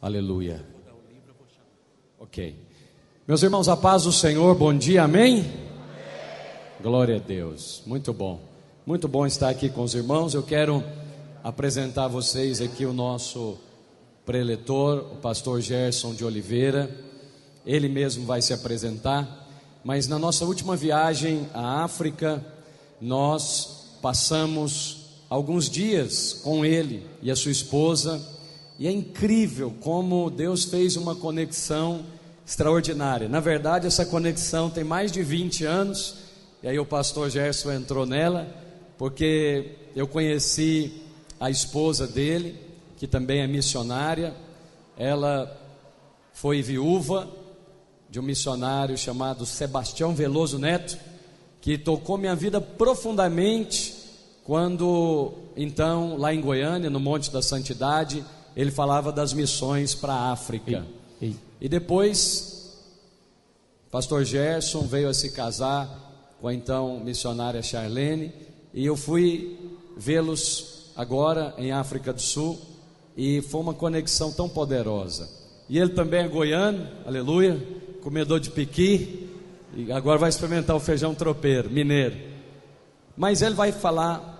Aleluia. Ok. Meus irmãos, a paz do Senhor, bom dia, amém? Glória a Deus, muito bom estar aqui com os irmãos. Eu quero apresentar a vocês aqui o nosso preletor, o pastor Gerson de Oliveira. Ele mesmo vai se apresentar, mas na nossa última viagem à África, nós passamos alguns dias com ele e a sua esposa, e é incrível como Deus fez uma conexão extraordinária. Na verdade, essa conexão tem mais de 20 anos, e aí o pastor Gerson entrou nela, porque eu conheci a esposa dele, que também é missionária. Ela foi viúva de um missionário chamado Sebastião Veloso Neto, que tocou minha vida profundamente, quando então lá em Goiânia, no Monte da Santidade, ele falava das missões para a África. E depois, pastor Gerson veio a se casar com a então missionária Charlene, e eu fui vê-los agora em África do Sul, e foi uma conexão tão poderosa. E ele também é goiano, aleluia, comedor de piqui, e agora vai experimentar o feijão tropeiro, mineiro. Mas ele vai falar,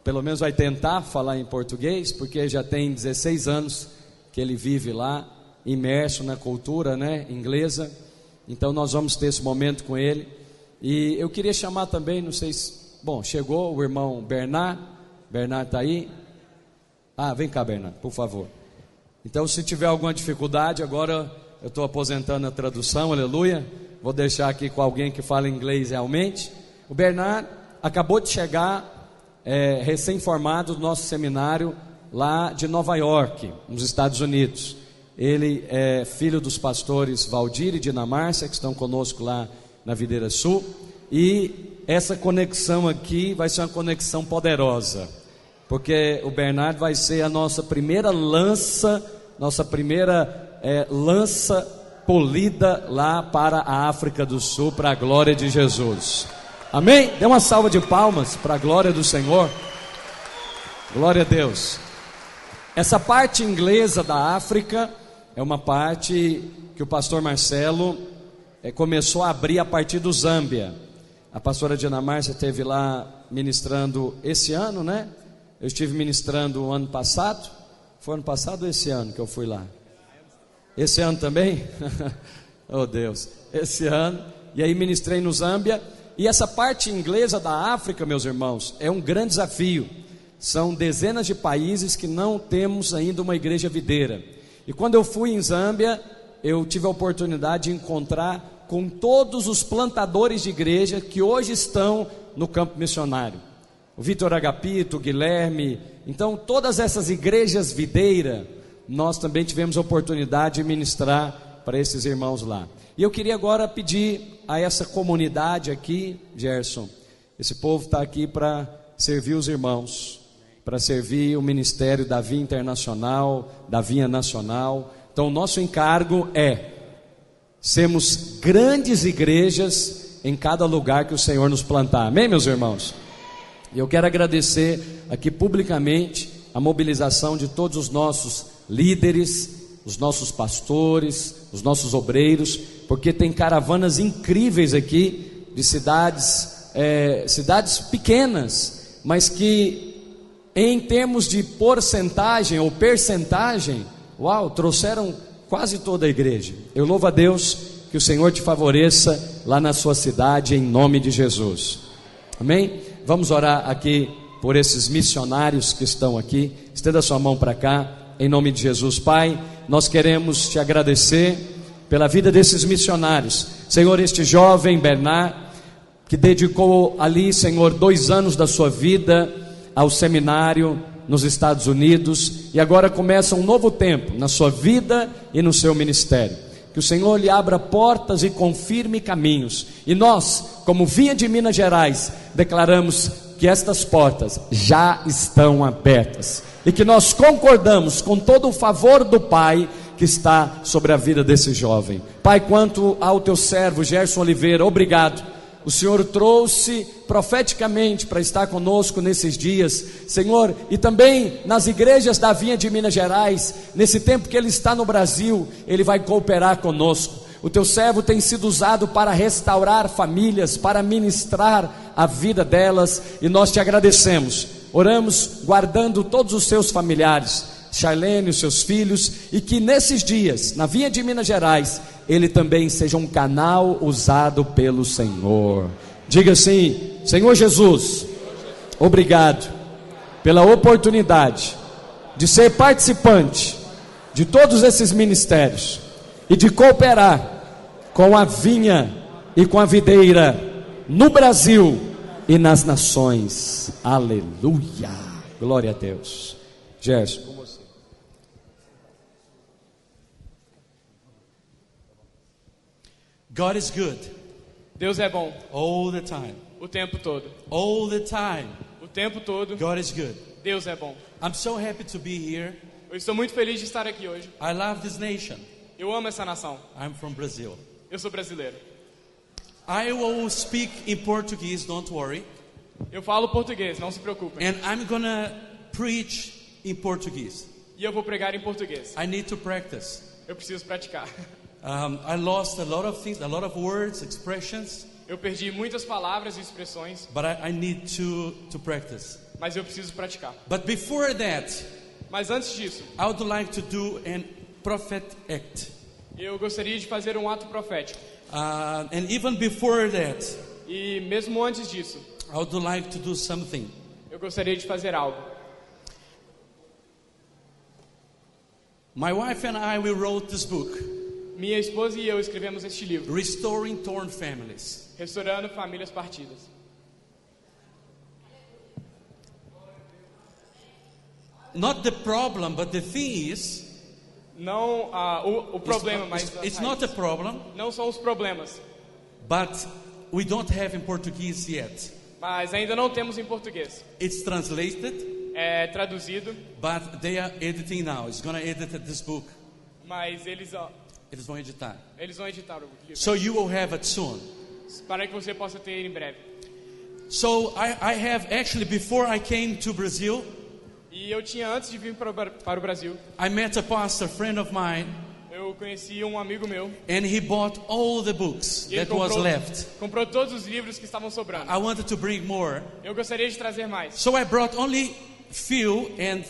pelo menos vai tentar falar em português, porque já tem 16 anos que ele vive lá, imerso na cultura, inglesa. Então nós vamos ter esse momento com ele. E eu queria chamar também, não sei se... Bom, chegou o irmão Bernard. Bernard está aí? Vem cá, Bernard, por favor. Então, se tiver alguma dificuldade, agora eu estou aposentando a tradução, aleluia. Vou deixar aqui com alguém que fala inglês realmente. O Bernard acabou de chegar, recém-formado do nosso seminário lá de Nova York, nos Estados Unidos. Ele é filho dos pastores Valdir e Dina Márcia, que estão conosco lá na Videira Sul. E essa conexão aqui vai ser uma conexão poderosa, porque o Bernardo vai ser a nossa primeira lança polida lá para a África do Sul, para a glória de Jesus. Amém? Dê uma salva de palmas para a glória do Senhor. Glória a Deus. Essa parte inglesa da África é uma parte que o pastor Marcelo começou a abrir a partir do Zâmbia. A pastora Dina Márcia esteve lá ministrando esse ano, Eu estive ministrando o ano passado. Foi ano passado ou esse ano que eu fui lá? Esse ano também? Oh Deus, esse ano. E aí ministrei no Zâmbia. E essa parte inglesa da África, meus irmãos, é um grande desafio. São dezenas de países que não temos ainda uma igreja videira. E quando eu fui em Zâmbia, eu tive a oportunidade de encontrar com todos os plantadores de igreja que hoje estão no campo missionário. O Vitor Agapito, o Guilherme. Então todas essas igrejas videira, nós também tivemos a oportunidade de ministrar para esses irmãos lá. E eu queria agora pedir a essa comunidade aqui, Gerson, esse povo está aqui para servir os irmãos, para servir o ministério da Vinha Internacional, da Vinha Nacional. Então o nosso encargo é sermos grandes igrejas em cada lugar que o Senhor nos plantar. Amém, meus irmãos? E eu quero agradecer aqui publicamente a mobilização de todos os nossos líderes, os nossos pastores, os nossos obreiros, porque tem caravanas incríveis aqui de cidades pequenas, mas que em termos de porcentagem ou percentagem, trouxeram quase toda a igreja. Eu louvo a Deus, que o Senhor te favoreça lá na sua cidade, em nome de Jesus. Amém? Vamos orar aqui por esses missionários que estão aqui. Estenda sua mão para cá, em nome de Jesus. Pai, nós queremos te agradecer pela vida desses missionários. Senhor, este jovem Bernard, que dedicou ali, Senhor, 2 anos da sua vida ao seminário nos Estados Unidos, e agora começa um novo tempo na sua vida e no seu ministério. Que o Senhor lhe abra portas e confirme caminhos. E nós, como Vinha de Minas Gerais, declaramos que estas portas já estão abertas, e que nós concordamos com todo o favor do Pai que está sobre a vida desse jovem. Pai, quanto ao teu servo Gerson Oliveira, obrigado. o Senhor trouxe profeticamente para estar conosco nesses dias, Senhor, e também nas igrejas da Vinha de Minas Gerais, nesse tempo que Ele está no Brasil, Ele vai cooperar conosco. O teu servo tem sido usado para restaurar famílias, para ministrar a vida delas, e nós te agradecemos. Oramos guardando todos os seus familiares, Charlene, os seus filhos, e que nesses dias, na Vinha de Minas Gerais, ele também seja um canal usado pelo Senhor. Diga assim: Senhor Jesus, obrigado pela oportunidade de ser participante de todos esses ministérios e de cooperar com a vinha e com a videira no Brasil e nas nações. Aleluia, glória a Deus. Gerson, com você. God is good Deus é bom all the time. o tempo todo. All the time. O tempo todo, God is good. Deus é bom. I'm so happy to be here. Eu estou muito feliz de estar aqui hoje. I love this nation. Eu amo essa nação. I'm from Brazil. Eu sou brasileiro. I will speak in Portuguese, don't worry. Eu falo português, não se preocupem. And I'm gonna preach in Portuguese. E eu vou pregar em português. I need to practice. Eu preciso praticar. I lost a lot of things, a lot of words, expressions, Eu perdi muitas palavras e expressões, but I need to practice. mas eu preciso praticar. But before that, Mas antes disso, I would like to do an prophet act. eu gostaria de fazer um ato profético. And even before that, E mesmo antes disso, I would like to do something. eu gostaria de fazer algo. My wife and I, we wrote this book, Minha esposa e eu escrevemos este livro, Restoring Torn Families. Restaurando Famílias Partidas. Not the problem, but the thing is, Não o problema, mas it's not a problem, não são os problemas, but we don't have in Portuguese yet. mas ainda não temos em português. It's translated, É traduzido, but they are editing now. It's gonna edit this book. mas eles Eles vão editar. vão editar o livro So you will have it soon. para que você possa ter em breve. So I have actually, before I came to Brazil, E eu tinha, antes de vir para o Brasil, I met a pastor, friend of mine, eu conheci um amigo meu. and he bought all the books E ele that was left. comprou todos os livros que estavam sobrando. I wanted to bring more. Eu gostaria de trazer mais. So I brought only few, and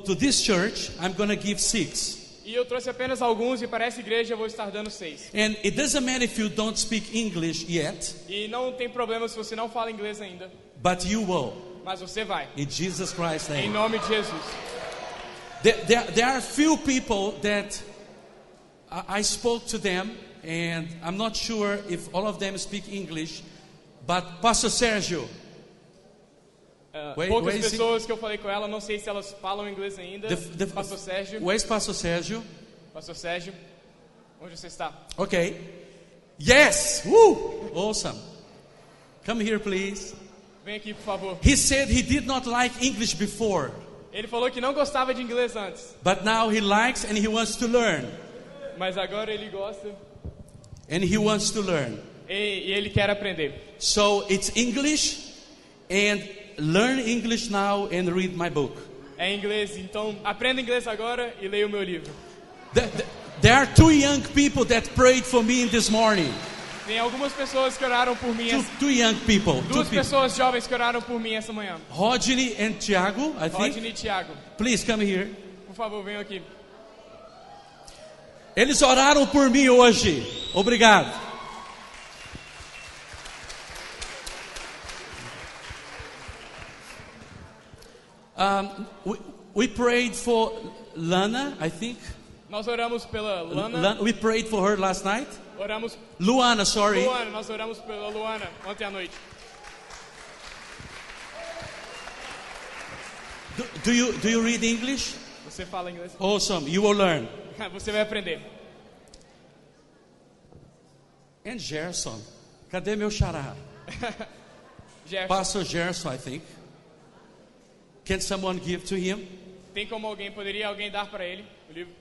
to this church, I'm gonna give 6. E eu trouxe apenas alguns, e para essa igreja eu vou estar dando 6. And it doesn't matter if you don't speak English yet, E não tem problema se você não fala inglês ainda, but you will. mas você vai. In Jesus Christ's Em name. nome de Jesus. There are few people that I spoke to them, and I'm not sure if all of them speak English, but Pastor Sergio, Poucas where is he? pessoas que eu falei com ela, não sei se elas falam inglês ainda. Pastor Sérgio. Where's Pastor Sergio? Pastor Sérgio, onde você está? Okay. Yes. Woo! Awesome. Come here, please. Vem aqui, por favor. He said he did not like English before, Ele falou que não gostava de inglês antes, but now he likes and he wants to learn. mas agora ele gosta And he wants to learn. e ele quer aprender. So it's English, and learn English now and read my book. É inglês, então aprenda inglês agora e leia o meu livro. There are 2 young people that prayed for me this morning. Tem algumas pessoas que oraram por mim. Two young people. Duas pessoas jovens que oraram por mim essa manhã. Rodney and Tiago, I think. Rodney e Thiago. Please come here. Por favor, venham aqui. Eles oraram por mim hoje. Obrigado. We prayed for Lana, I think. Nós oramos pela Lana. We prayed for her last night. Oramos Luana, sorry. Luana, nós oramos pela Luana ontem à noite. Do you read English? Você fala inglês? Awesome. You will learn. Você vai aprender. And Gerson. Cadê meu xará? Jefferson, Pastor Gerson, I think. Can someone give to him? tem como poderia alguém dar para ele o livro?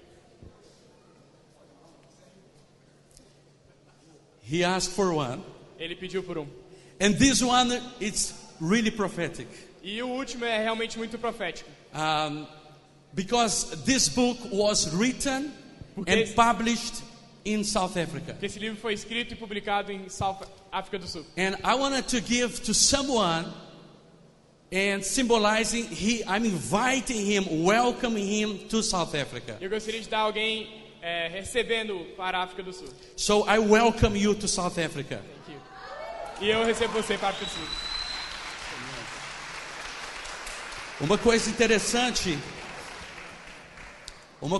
He asked for one. Ele pediu por um. And this one, it's really prophetic. E o último é realmente muito profético. Because this book was written and published in South Africa. Esse livro foi escrito e publicado em África do Sul. And I wanted to give to someone, and symbolizing I'm inviting him, welcoming him to South Africa. Eu gostaria de dar alguém recebendo para a África do Sul. So I welcome you to South Africa. Thank you. E eu recebo você para a África do Sul. Uma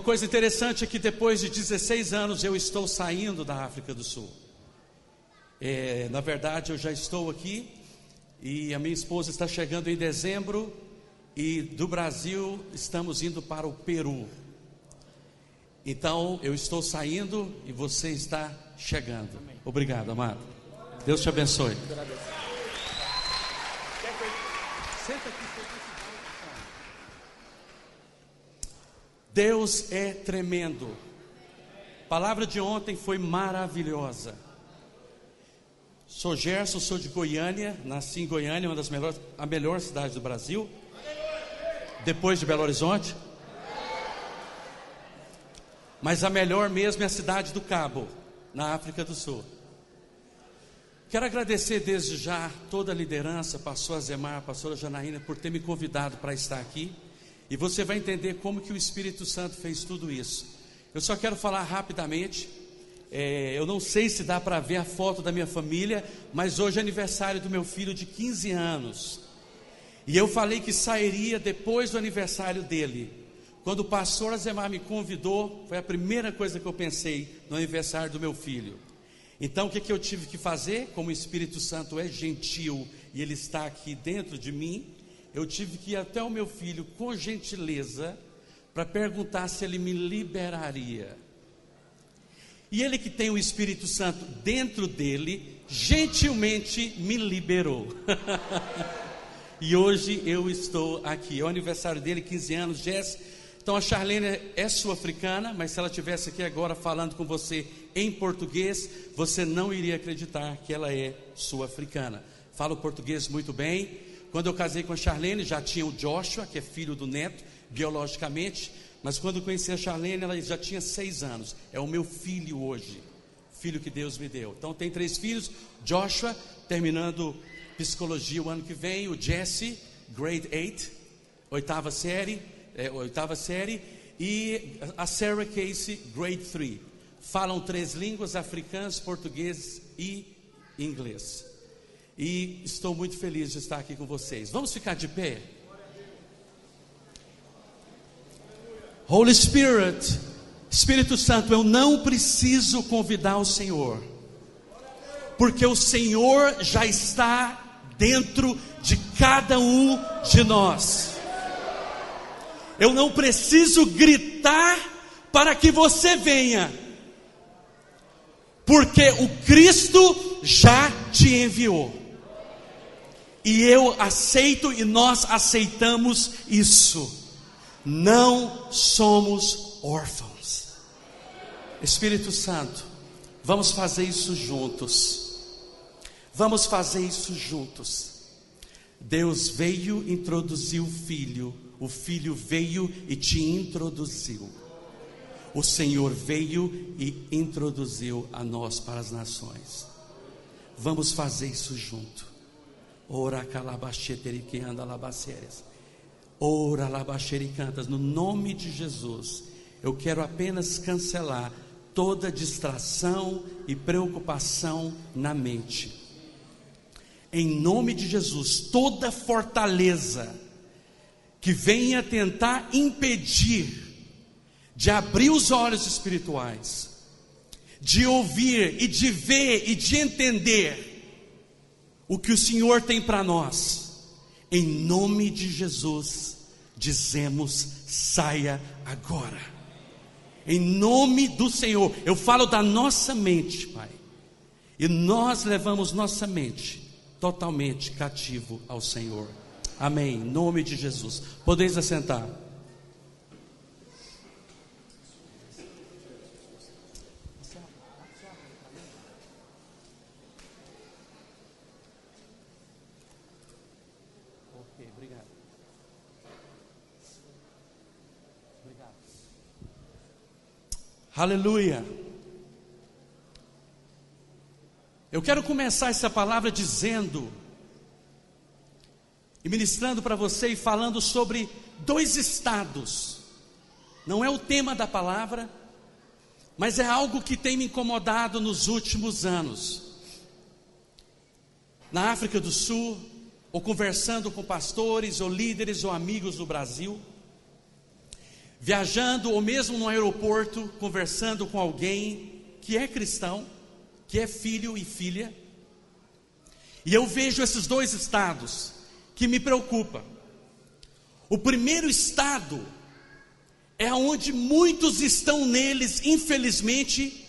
coisa interessante é que depois de 16 anos eu estou saindo da África do Sul. Na verdade, eu já estou aqui e a minha esposa está chegando em dezembro, e do Brasil estamos indo para o Peru. Então eu estou saindo e você está chegando. Obrigado, amado. Deus te abençoe. Senta aqui. Deus é tremendo. A palavra de ontem foi maravilhosa. Sou Gerson, sou de Goiânia, nasci em Goiânia, a melhor cidade do Brasil, depois de Belo Horizonte. Mas a melhor mesmo é a cidade do Cabo, na África do Sul. Quero agradecer desde já toda a liderança, pastor Azemar, pastora Janaína, por ter me convidado para estar aqui. E você vai entender como que o Espírito Santo fez tudo isso. Eu só quero falar rapidamente. Eu não sei se dá para ver a foto da minha família, mas hoje é aniversário do meu filho de 15 anos. E eu falei que sairia depois do aniversário dele. Quando o pastor Azemar me convidou, foi a primeira coisa que eu pensei no aniversário do meu filho. Então o que eu tive que fazer? Como o Espírito Santo é gentil e ele está aqui dentro de mim, eu tive que ir até o meu filho com gentileza para perguntar se ele me liberaria. E ele, que tem o Espírito Santo dentro dele, gentilmente me liberou. E hoje eu estou aqui. É o aniversário dele, 15 anos, Jess. Então a Charlene é sul-africana, mas se ela estivesse aqui agora falando com você em português, você não iria acreditar que ela é sul-africana. Fala o português muito bem. Quando eu casei com a Charlene, já tinha o Joshua, que é filho do neto, biologicamente. Mas quando eu conheci a Charlene, ela já tinha 6 anos. É o meu filho hoje, filho que Deus me deu. Então tem 3 filhos. Joshua, terminando psicologia o ano que vem. O Jesse, grade 8, oitava série. E a Sarah Casey, grade 3. Falam 3 línguas: africanas, português e inglês. E estou muito feliz de estar aqui com vocês. Vamos ficar de pé? Holy Spirit, Espírito Santo, eu não preciso convidar o Senhor, porque o Senhor já está dentro de cada um de nós. Eu não preciso gritar para que você venha, porque o Cristo já te enviou. E eu aceito e nós aceitamos isso. Não somos órfãos. Espírito Santo, vamos fazer isso juntos. Vamos fazer isso juntos. Deus veio introduzir o Filho veio e te introduziu. O Senhor veio e introduziu a nós para as nações. Vamos fazer isso junto. Ora calabaxeterique anda labacérias. Ora labaxericantas, no nome de Jesus. Eu quero apenas cancelar toda distração e preocupação na mente. Em nome de Jesus, toda fortaleza que venha tentar impedir de abrir os olhos espirituais, de ouvir e de ver e de entender o que o Senhor tem para nós, em nome de Jesus, dizemos: saia agora. Em nome do Senhor, eu falo da nossa mente, Pai, e nós levamos nossa mente totalmente cativo ao Senhor. Amém, em nome de Jesus. Podeis assentar. Aleluia. Eu quero começar essa palavra dizendo e ministrando para você e falando sobre 2 estados. Não é o tema da palavra, mas é algo que tem me incomodado nos últimos anos. Na África do Sul, ou conversando com pastores, ou líderes, ou amigos do Brasil, viajando, ou mesmo no aeroporto, conversando com alguém que é cristão, que é filho e filha, e eu vejo esses 2 estados que me preocupam. O primeiro estado é onde muitos estão neles, infelizmente,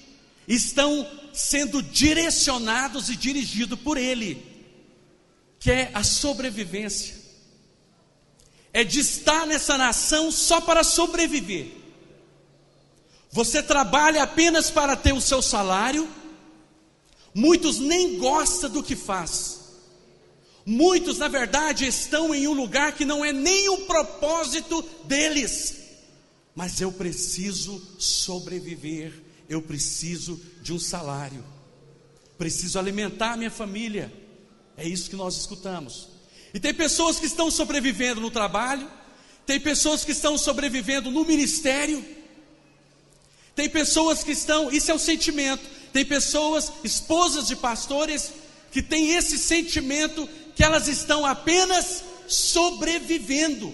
estão sendo direcionados e dirigidos por ele, que é a sobrevivência. É de estar nessa nação só para sobreviver. Você trabalha apenas para ter o seu salário. Muitos nem gostam do que faz. Muitos, na verdade, estão em um lugar que não é nem o propósito deles. Mas eu preciso sobreviver. Eu preciso de um salário. Preciso alimentar a minha família. É isso que nós escutamos. E tem pessoas que estão sobrevivendo no trabalho. Tem pessoas que estão sobrevivendo no ministério. Tem pessoas que estão, isso é o sentimento. Tem pessoas, esposas de pastores, que têm esse sentimento que elas estão apenas sobrevivendo.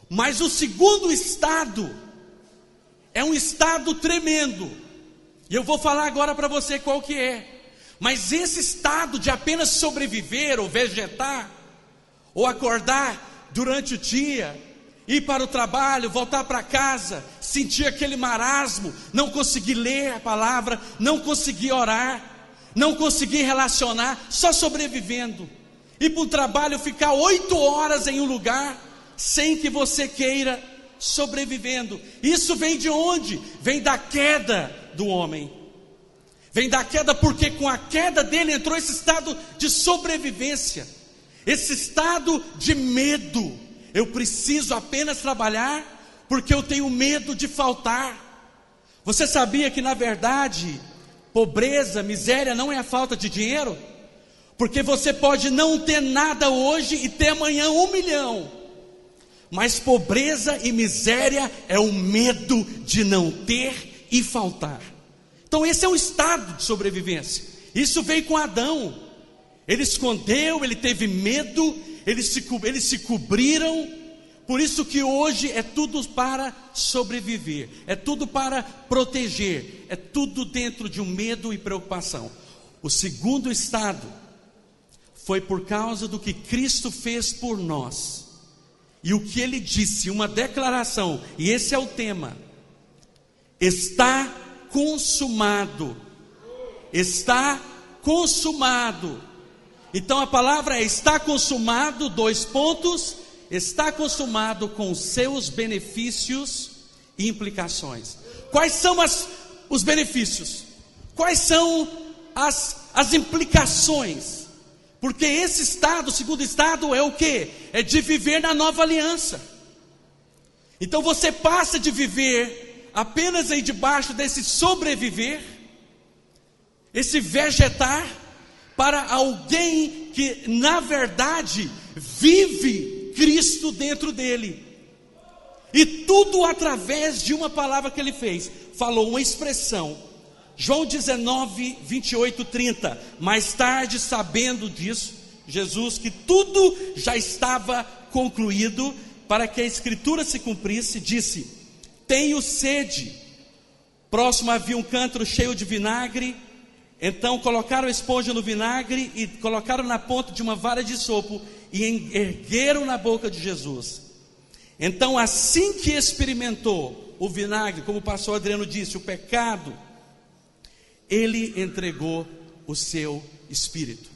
Mas o segundo estado é um estado tremendo. E eu vou falar agora para você qual que é. Mas esse estado de apenas sobreviver ou vegetar, ou acordar durante o dia, ir para o trabalho, voltar para casa, sentir aquele marasmo, não conseguir ler a palavra, não conseguir orar, não conseguir relacionar, só sobrevivendo. Ir para o trabalho, ficar 8 horas em um lugar, sem que você queira, sobrevivendo. Isso vem de onde? Vem da queda do homem. Vem da queda porque com a queda dele entrou esse estado de sobrevivência. Esse estado de medo. Eu preciso apenas trabalhar porque eu tenho medo de faltar. Você sabia que na verdade pobreza, miséria não é a falta de dinheiro? Porque você pode não ter nada hoje e ter amanhã 1 milhão. Mas pobreza e miséria é o medo de não ter e faltar. Então esse é um estado de sobrevivência. Isso veio com Adão. Ele escondeu, ele teve medo, eles se cobriram. Por isso que hoje é tudo para sobreviver, é tudo para proteger, é tudo dentro de um medo e preocupação. O segundo estado foi por causa do que Cristo fez por nós. E o que ele disse, uma declaração, e esse é o tema: está consumado. Está consumado. Então a palavra é está consumado, 2 pontos, está consumado com seus benefícios e implicações. Quais são os benefícios? Quais são as implicações? Porque esse estado, o segundo estado é o que? É de viver na nova aliança. Então você passa de viver apenas aí debaixo desse sobreviver, esse vegetar, para alguém que na verdade vive Cristo dentro dele. E tudo através de uma palavra que ele fez. Falou uma expressão. João 19, 28, 30. Mais tarde, sabendo disso, Jesus, que tudo já estava concluído, para que a escritura se cumprisse, disse: tenho sede. Próximo havia um cântaro cheio de vinagre. Então colocaram a esponja no vinagre e colocaram na ponta de uma vara de sopro e ergueram na boca de Jesus. Então, assim que experimentou o vinagre, como o pastor Adriano disse, o pecado, ele entregou o seu espírito.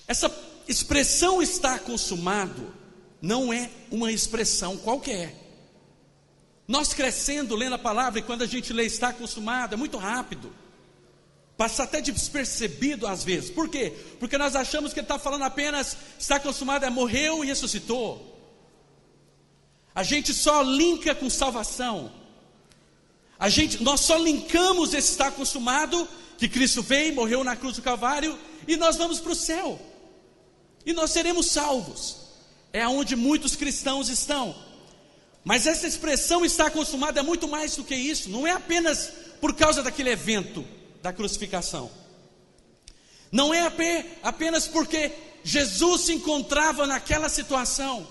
Essa expressão está consumado não é uma expressão qualquer. Nós crescendo lendo a palavra, e quando a gente lê está consumado, é muito rápido, passa até despercebido às vezes. Por quê? Porque nós achamos que ele está falando apenas está consumado, morreu e ressuscitou. A gente só linka com salvação. Nós só linkamos esse estar consumado, que Cristo veio, morreu na cruz do Calvário, e nós vamos para o céu. E nós seremos salvos. É onde muitos cristãos estão. Mas essa expressão estar consumado é muito mais do que isso. Não é apenas por causa daquele evento da crucificação. Não é apenas porque Jesus se encontrava naquela situação.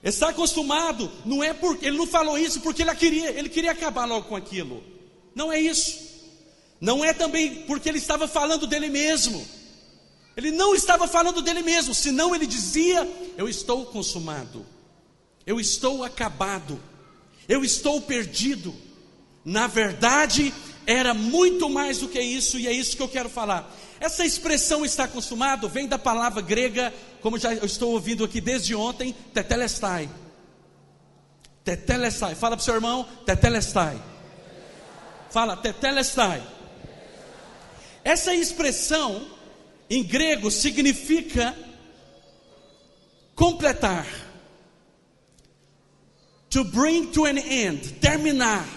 Estar consumado não é porque ele não falou isso porque ele queria acabar logo com aquilo. Não é isso. Não é também porque ele estava falando dele mesmo. Ele não estava falando dele mesmo, senão ele dizia: eu estou consumado, eu estou acabado, eu estou perdido. Na verdade, era muito mais do que isso, e é isso que eu quero falar. Essa expressão estar consumado vem da palavra grega, como já eu estou ouvindo aqui desde ontem, tetelestai. Tetelestai, fala para o seu irmão, tetelestai. Fala, tetelestai. Essa expressão em grego significa completar, to bring to an end, terminar,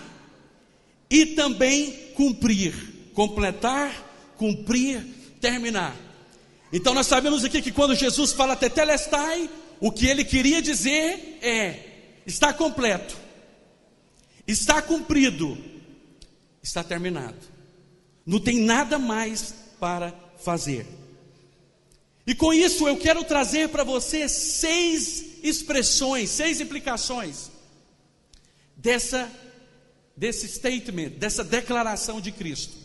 e também cumprir, completar, cumprir, terminar. Então nós sabemos aqui que quando Jesus fala tetelestai, o que ele queria dizer é: está completo, está cumprido, está terminado, não tem nada mais para fazer. E com isso eu quero trazer para você 6 expressões, 6 implicações desse statement, dessa declaração de Cristo.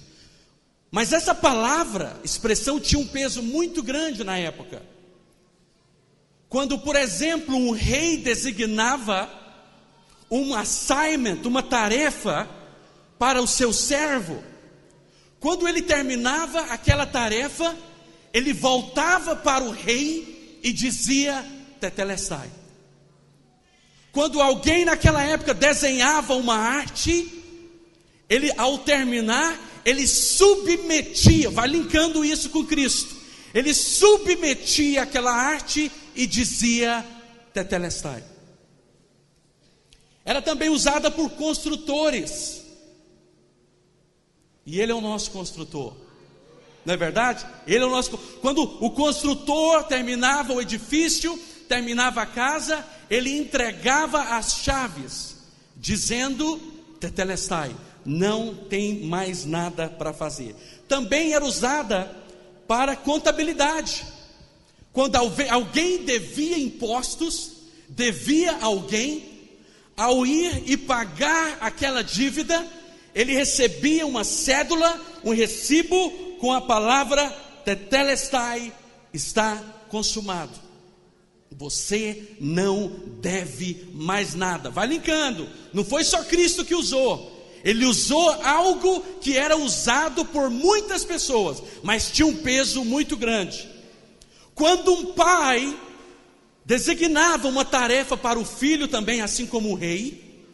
Mas essa palavra, expressão, tinha um peso muito grande na época. Quando, por exemplo, um rei designava um assignment, uma tarefa para o seu servo, quando ele terminava aquela tarefa, ele voltava para o rei e dizia tetelestai. Quando alguém naquela época desenhava uma arte, ele, ao terminar, ele submetia, vai linkando isso com Cristo, ele submetia aquela arte e dizia tetelestai. Era também usada por construtores, e ele é o nosso construtor, não é verdade? Ele é o nosso. Quando o construtor terminava o edifício, terminava a casa, ele entregava as chaves, dizendo tetelestai, não tem mais nada para fazer. Também era usada para contabilidade. Quando alguém devia impostos, devia alguém, ao ir e pagar aquela dívida, ele recebia uma cédula, um recibo com a palavra tetelestai, está consumado. Você não deve mais nada. Vai linkando. Não foi só Cristo que usou. Ele usou algo que era usado por muitas pessoas, mas tinha um peso muito grande. Quando um pai designava uma tarefa para o filho também, assim como o rei,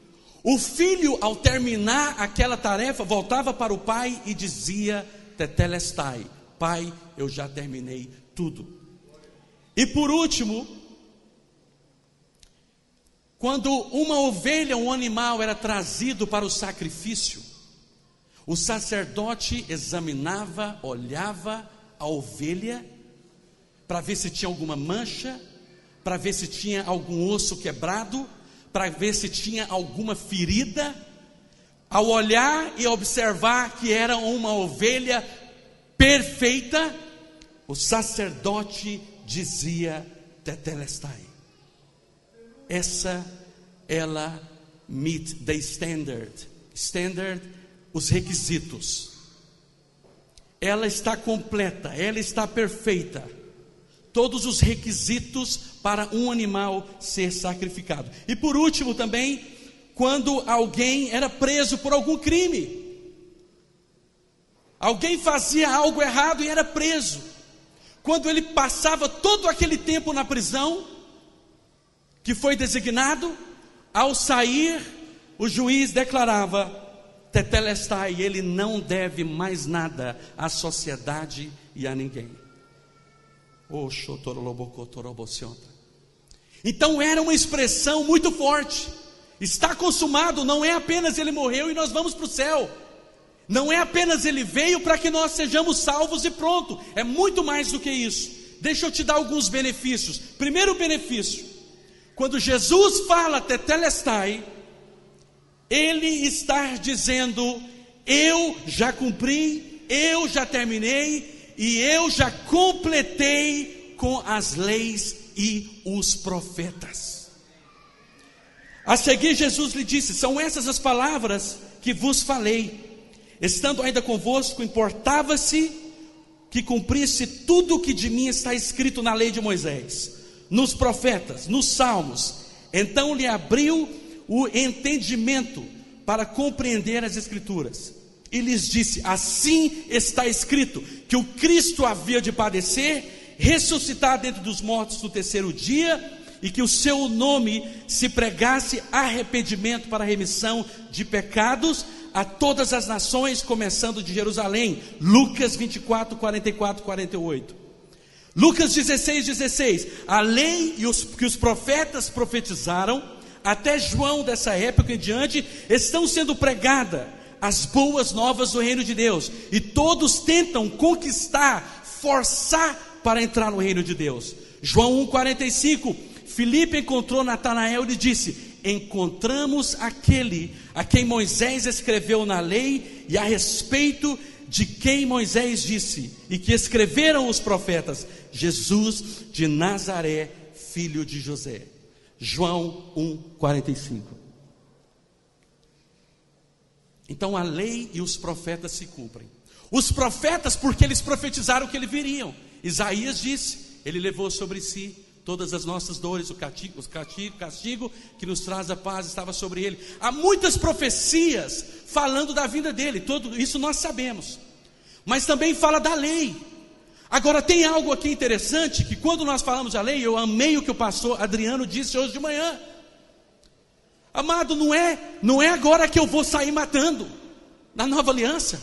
o filho, ao terminar aquela tarefa, voltava para o pai e dizia tetelestai, pai, eu já terminei tudo. E por último, quando uma ovelha, um animal era trazido para o sacrifício, o sacerdote examinava, olhava a ovelha, para ver se tinha alguma mancha, para ver se tinha algum osso quebrado, para ver se tinha alguma ferida. Ao olhar e observar que era uma ovelha perfeita, o sacerdote dizia tetelestai. Ela meet the standard, os requisitos. Ela está completa, ela está perfeita. Todos os requisitos para um animal ser sacrificado. E por último também, quando alguém era preso por algum crime, alguém fazia algo errado e era preso. Quando ele passava todo aquele tempo na prisão, que foi designado, ao sair, o juiz declarava tetelestai, ele não deve mais nada à sociedade e a ninguém. Então era uma expressão muito forte. Está consumado não é apenas ele morreu e nós vamos para o céu. Não é apenas ele veio para que nós sejamos salvos e pronto. É muito mais do que isso. Deixa eu te dar alguns benefícios. Primeiro benefício: quando Jesus fala tetelestai, ele está dizendo: eu já cumpri, eu já terminei e eu já completei com as leis e os profetas. A seguir Jesus lhe disse: são essas as palavras que vos falei, estando ainda convosco, importava-se que cumprisse tudo o que de mim está escrito na lei de Moisés, nos profetas, nos salmos. Então lhe abriu o entendimento para compreender as escrituras, e lhes disse: assim está escrito, que o Cristo havia de padecer, ressuscitar dentre dos mortos no terceiro dia, e que o seu nome se pregasse arrependimento para a remissão de pecados a todas as nações, começando de Jerusalém. Lucas 24, 44, 48. Lucas 16, 16. A lei e que os profetas profetizaram até João, dessa época em diante, estão sendo pregadas as boas novas do reino de Deus, e todos tentam conquistar, forçar para entrar no reino de Deus. João 1, 45. Filipe encontrou Natanael e lhe disse: encontramos aquele a quem Moisés escreveu na lei, e a respeito de quem Moisés disse, e que escreveram os profetas, Jesus de Nazaré, filho de José. João 1, 45. Então a lei e os profetas se cumprem. Os profetas, porque eles profetizaram que eles viriam. Isaías disse: ele levou sobre si todas as nossas dores, o castigo que nos traz a paz estava sobre ele. Há muitas profecias falando da vinda dele, tudo isso nós sabemos, mas também fala da lei. Agora tem algo aqui interessante, que quando nós falamos da lei, eu amei o que o pastor Adriano disse hoje de manhã. Amado, não é agora que eu vou sair matando, na nova aliança,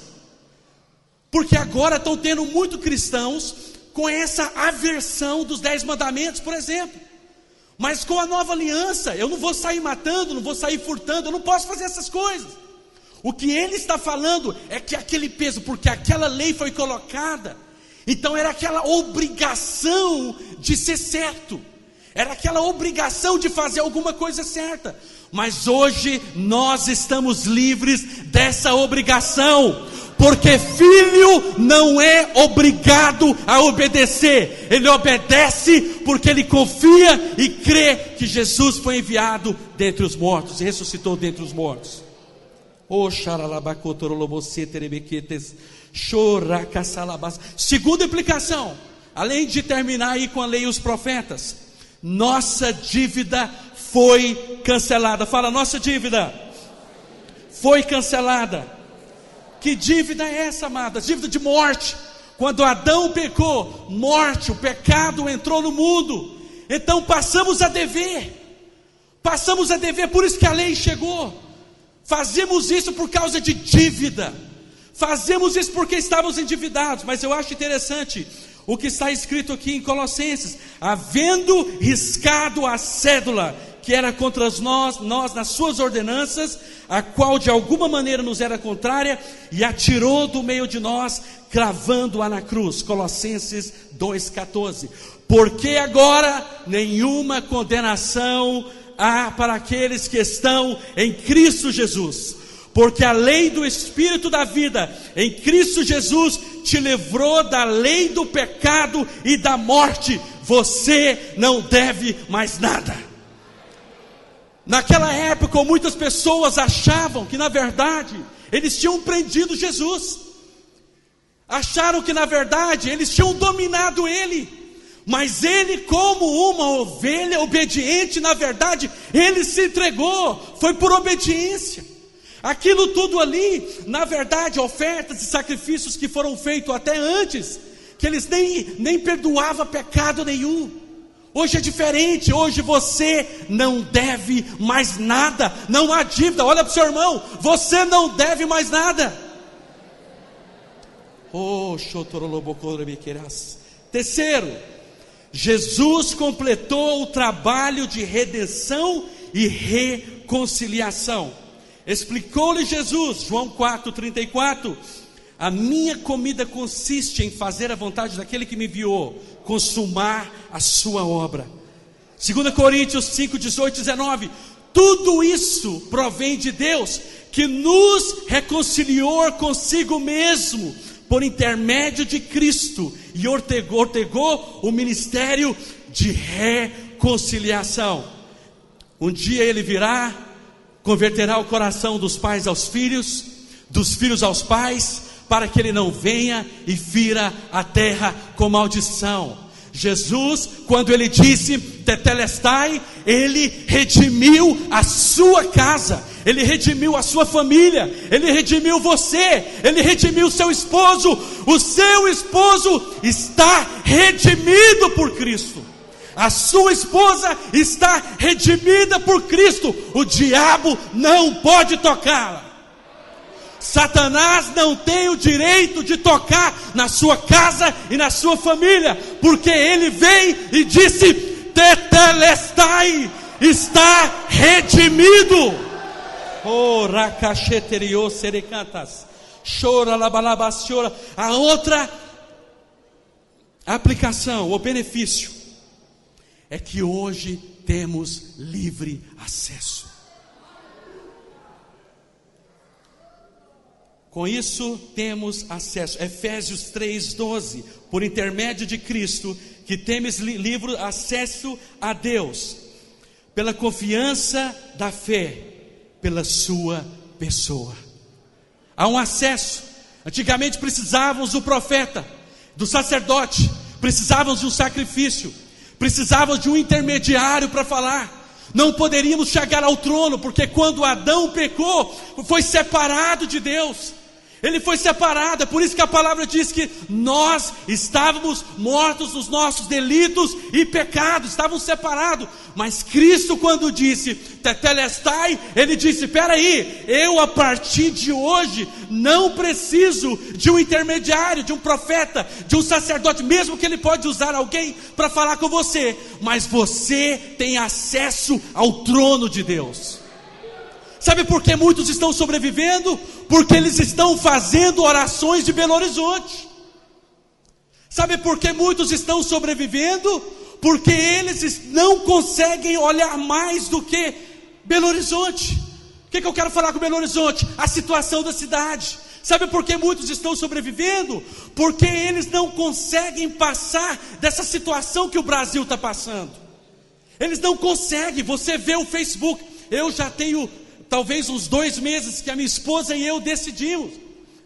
porque agora estão tendo muitos cristãos com essa aversão dos 10 mandamentos, por exemplo. Mas com a nova aliança, eu não vou sair matando, não vou sair furtando, eu não posso fazer essas coisas. O que ele está falando é que aquele peso, porque aquela lei foi colocada, então era aquela obrigação de ser certo, era aquela obrigação de fazer alguma coisa certa. Mas hoje nós estamos livres dessa obrigação, porque filho não é obrigado a obedecer, ele obedece porque ele confia e crê que Jesus foi enviado dentre os mortos, e ressuscitou dentre os mortos. Segunda implicação, além de terminar aí com a lei e os profetas, nossa dívida foi cancelada. Fala, nossa dívida foi cancelada. Que dívida é essa, amadas? Dívida de morte. Quando Adão pecou, morte, o pecado entrou no mundo, então passamos a dever, por isso que a lei chegou. Fazemos isso por causa de dívida, fazemos isso porque estávamos endividados. Mas eu acho interessante o que está escrito aqui em Colossenses: havendo riscado a cédula que era contra nós nas suas ordenanças, a qual de alguma maneira nos era contrária, e atirou do meio de nós, cravando-a na cruz. Colossenses 2,14. Porque agora nenhuma condenação há para aqueles que estão em Cristo Jesus, porque a lei do Espírito da vida em Cristo Jesus te livrou da lei do pecado e da morte. Você não deve mais nada. Naquela época, muitas pessoas achavam que na verdade eles tinham prendido Jesus, acharam que na verdade eles tinham dominado ele, mas ele, como uma ovelha obediente, na verdade ele se entregou, foi por obediência. Aquilo tudo ali, na verdade, ofertas e sacrifícios que foram feitos até antes, que eles nem perdoavam pecado nenhum. Hoje é diferente, hoje você não deve mais nada, não há dívida. Olha para o seu irmão, você não deve mais nada. Terceiro, Jesus completou o trabalho de redenção e reconciliação. Explicou-lhe Jesus, João 4,34: a minha comida consiste em fazer a vontade daquele que me enviou, consumar a sua obra. 2 Coríntios 5, 18, 19: tudo isso provém de Deus, que nos reconciliou consigo mesmo, por intermédio de Cristo, e ortegou o ministério de reconciliação. Um dia ele virá, converterá o coração dos pais aos filhos, dos filhos aos pais, para que ele não venha e fira a terra com maldição. Jesus, quando ele disse tetelestai, ele redimiu a sua casa, ele redimiu a sua família, ele redimiu você, ele redimiu o seu esposo está redimido por Cristo, a sua esposa está redimida por Cristo. O diabo não pode tocá-la. Satanás não tem o direito de tocar na sua casa e na sua família, porque ele veio e disse: tetelestai, está redimido. Oh, racacheterio serecantas, chora labalabas, chora. A outra aplicação, o benefício, é que hoje temos livre acesso. Com isso temos acesso. Efésios 3:12: por intermédio de Cristo, que temos livre acesso a Deus, pela confiança da fé, pela sua pessoa. Há um acesso. Antigamente precisávamos do profeta, do sacerdote, precisávamos de um sacrifício, precisávamos de um intermediário para falar. Não poderíamos chegar ao trono, porque quando Adão pecou, foi separado de Deus. Ele foi separado. É por isso que a palavra diz que nós estávamos mortos nos nossos delitos e pecados, estávamos separados. Mas Cristo, quando disse tetelestai, ele disse: espera aí, eu a partir de hoje não preciso de um intermediário, de um profeta, de um sacerdote, mesmo que ele pode usar alguém para falar com você, mas você tem acesso ao trono de Deus. Sabe por que muitos estão sobrevivendo? Porque eles estão fazendo orações de Belo Horizonte. Sabe por que muitos estão sobrevivendo? Porque eles não conseguem olhar mais do que Belo Horizonte. O que eu quero falar com Belo Horizonte? A situação da cidade. Sabe por que muitos estão sobrevivendo? Porque eles não conseguem passar dessa situação que o Brasil está passando. Eles não conseguem. Você vê o Facebook. Eu já tenho talvez uns 2 meses que a minha esposa e eu decidimos: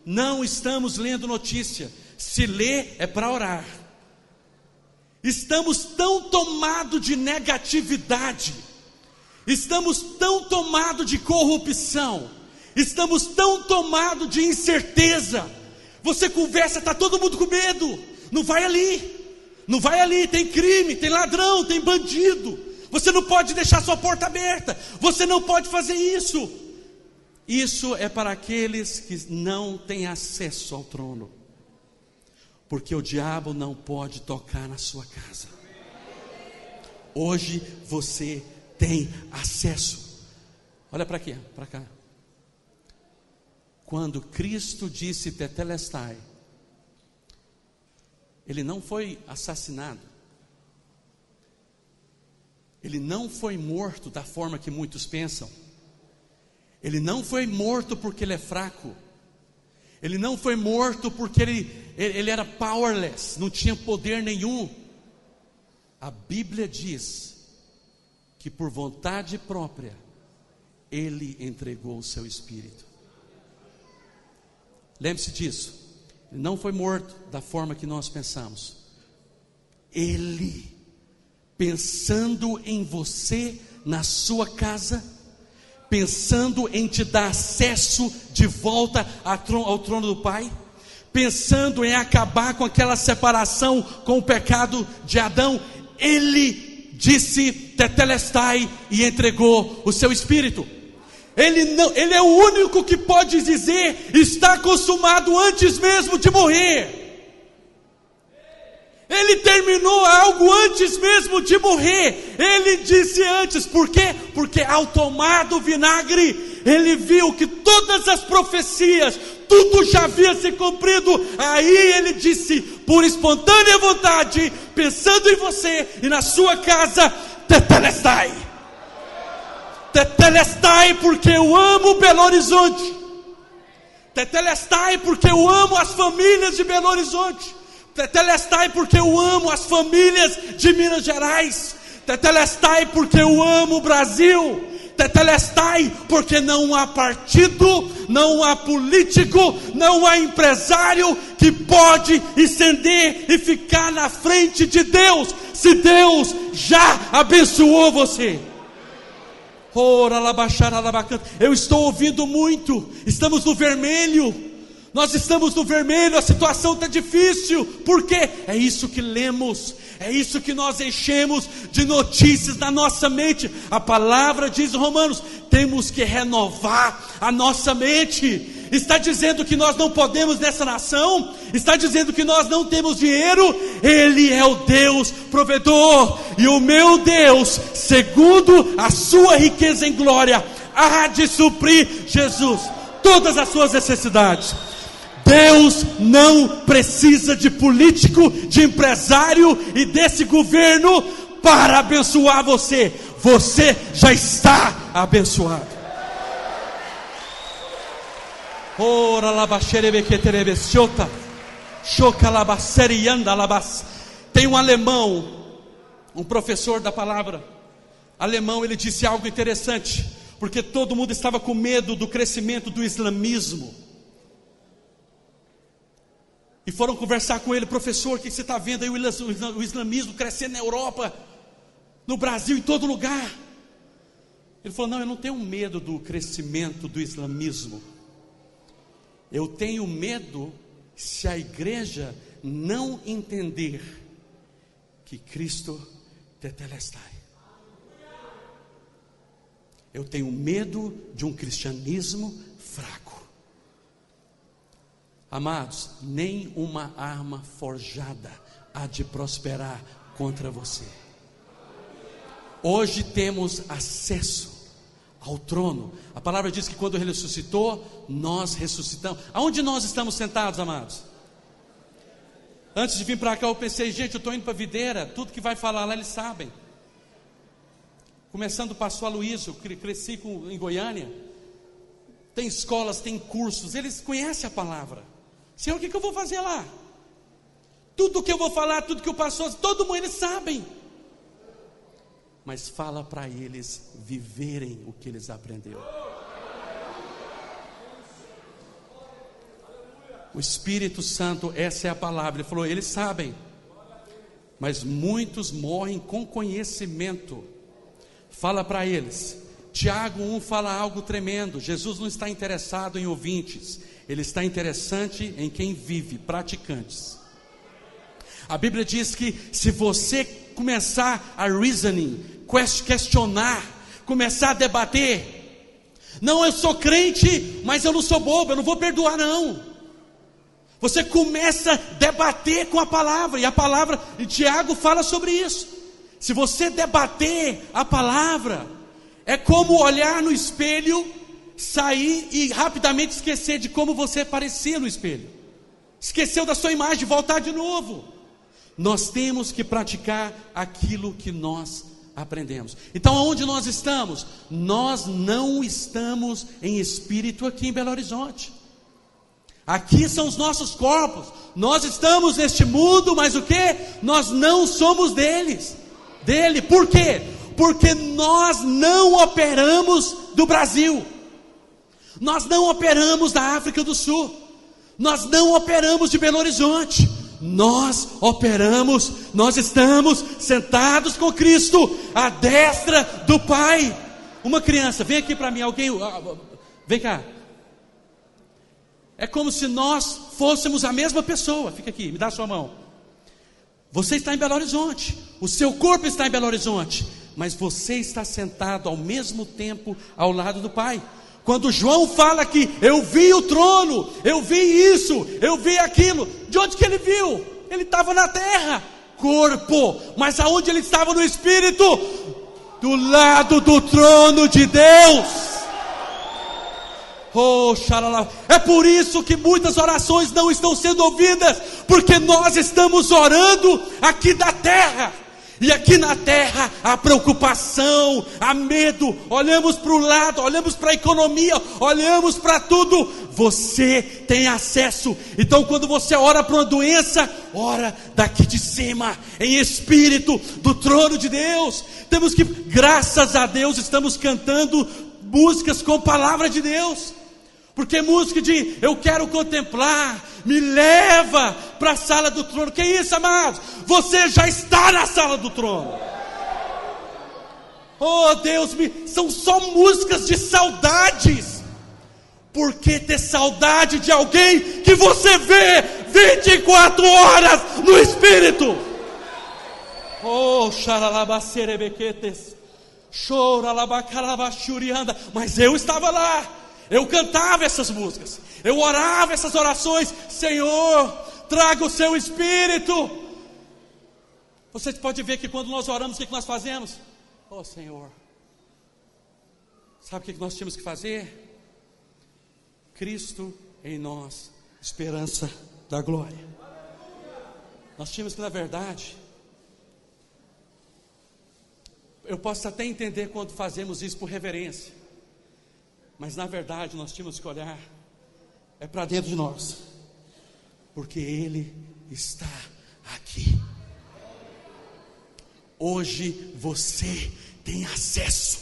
não estamos lendo notícia. Se lê é para orar. Estamos tão tomados de negatividade, estamos tão tomados de corrupção, estamos tão tomados de incerteza. Você conversa, está todo mundo com medo. Não vai ali, tem crime, tem ladrão, tem bandido. Você não pode deixar sua porta aberta, você não pode fazer isso. Isso é para aqueles que não têm acesso ao trono, porque o diabo não pode tocar na sua casa. Hoje você tem acesso. Olha para aqui, para cá. Quando Cristo disse tetelestai, ele não foi assassinado. Ele não foi morto da forma que muitos pensam. Ele não foi morto porque ele é fraco. Ele não foi morto porque ele era powerless, não tinha poder nenhum. A Bíblia diz que por vontade própria ele entregou o seu espírito. Lembre-se disso. Ele não foi morto da forma que nós pensamos. Ele, pensando em você, na sua casa, pensando em te dar acesso de volta ao trono do Pai, pensando em acabar com aquela separação com o pecado de Adão, ele disse tetelestai e entregou o seu espírito. Ele é o único que pode dizer: está consumado, antes mesmo de morrer. Ele terminou algo antes mesmo de morrer. Ele disse antes, por quê? Porque ao tomar do vinagre, ele viu que todas as profecias, tudo já havia se cumprido. Aí ele disse, por espontânea vontade, pensando em você e na sua casa, tetelestai. Tetelestai, porque eu amo Belo Horizonte. Tetelestai, porque eu amo as famílias de Belo Horizonte. Tetelestai, porque eu amo as famílias de Minas Gerais. Tetelestai, porque eu amo o Brasil. Tetelestai, porque não há partido, não há político, não há empresário que pode ascender e ficar na frente de Deus, se Deus já abençoou você. Eu estou ouvindo muito, estamos no vermelho. Nós estamos no vermelho, a situação está difícil. Por quê? É isso que lemos, é isso que nós enchemos de notícias na nossa mente. A palavra diz em Romanos, temos que renovar a nossa mente. Está dizendo que nós não podemos nessa nação, está dizendo que nós não temos dinheiro. Ele é o Deus provedor, e o meu Deus, segundo a sua riqueza em glória, há de suprir, Jesus, todas as suas necessidades. Deus não precisa de político, de empresário e desse governo para abençoar você. Você já está abençoado. Tem um alemão, um professor da palavra alemão, ele disse algo interessante, porque todo mundo estava com medo do crescimento do islamismo. E foram conversar com ele, professor, o que você está vendo aí o islamismo crescendo na Europa, no Brasil, em todo lugar? Ele falou, não, eu não tenho medo do crescimento do islamismo. Eu tenho medo se a igreja não entender que Cristo tetelestai. Eu tenho medo de um cristianismo fraco. Amados, nem uma arma forjada há de prosperar contra você. Hoje temos acesso ao trono. A palavra diz que quando ele ressuscitou, nós ressuscitamos. Aonde nós estamos sentados, amados? Antes de vir para cá eu pensei, gente, eu estou indo para a videira, tudo que vai falar lá eles sabem. Começando o pastor Aloysio, cresci em Goiânia. Tem escolas, tem cursos, eles conhecem a palavra. Senhor, o que eu vou fazer lá? Tudo que eu vou falar, tudo que eu passo, todo mundo, eles sabem. Mas fala para eles viverem o que eles aprenderam. O Espírito Santo, essa é a palavra. Ele falou, eles sabem, mas muitos morrem com conhecimento. Fala para eles. Tiago 1 fala algo tremendo. Jesus não está interessado em ouvintes, ele está interessante em quem vive, praticantes. A Bíblia diz que se você começar a reasoning, questionar, começar a debater, não, eu sou crente, mas eu não sou bobo, eu não vou perdoar não. Você começa a debater com a palavra, e a palavra, e Tiago fala sobre isso. Se você debater a palavra, é como olhar no espelho, sair e rapidamente esquecer de como você parecia no espelho. Esqueceu da sua imagem, voltar de novo. Nós temos que praticar aquilo que nós aprendemos. Então aonde nós estamos? Nós não estamos em espírito aqui em Belo Horizonte. Aqui são os nossos corpos. Nós estamos neste mundo, mas o que? Nós não somos dele. Por quê? Porque nós não operamos do Brasil. Nós não operamos da África do Sul. Nós não operamos de Belo Horizonte. Nós operamos, nós estamos sentados com Cristo à destra do Pai. Uma criança, vem aqui para mim, alguém, vem cá. É como se nós fôssemos a mesma pessoa. Fica aqui, me dá a sua mão. Você está em Belo Horizonte, o seu corpo está em Belo Horizonte, mas você está sentado ao mesmo tempo ao lado do Pai. Quando João fala que eu vi o trono, eu vi isso, eu vi aquilo, de onde que ele viu? Ele estava na terra, corpo, mas aonde ele estava no espírito? Do lado do trono de Deus. Oh, xalala. É por isso que muitas orações não estão sendo ouvidas, porque nós estamos orando aqui da terra. E aqui na terra há preocupação, há medo. Olhamos para o lado, olhamos para a economia, olhamos para tudo. Você tem acesso. Então quando você ora para uma doença, ora daqui de cima, em espírito, do trono de Deus. Temos que, graças a Deus, estamos cantando músicas com palavra de Deus. Porque música de eu quero contemplar me leva para a sala do trono. Que isso, amados? Você já está na sala do trono. Oh Deus, são só músicas de saudades. Por que ter saudade de alguém que você vê 24 horas no Espírito? Oh, xaralabacerebequetes, choralabacalabachurianda. Mas eu estava lá. Eu cantava essas músicas, eu orava essas orações. Senhor, traga o seu Espírito. Você pode ver que quando nós oramos, o que nós fazemos? Oh Senhor, sabe o que nós tínhamos que fazer? Cristo em nós, esperança da glória. Nós tínhamos que, na verdade, eu posso até entender quando fazemos isso por reverência, mas na verdade nós tínhamos que olhar para dentro de nós, porque Ele está aqui. Hoje você tem acesso.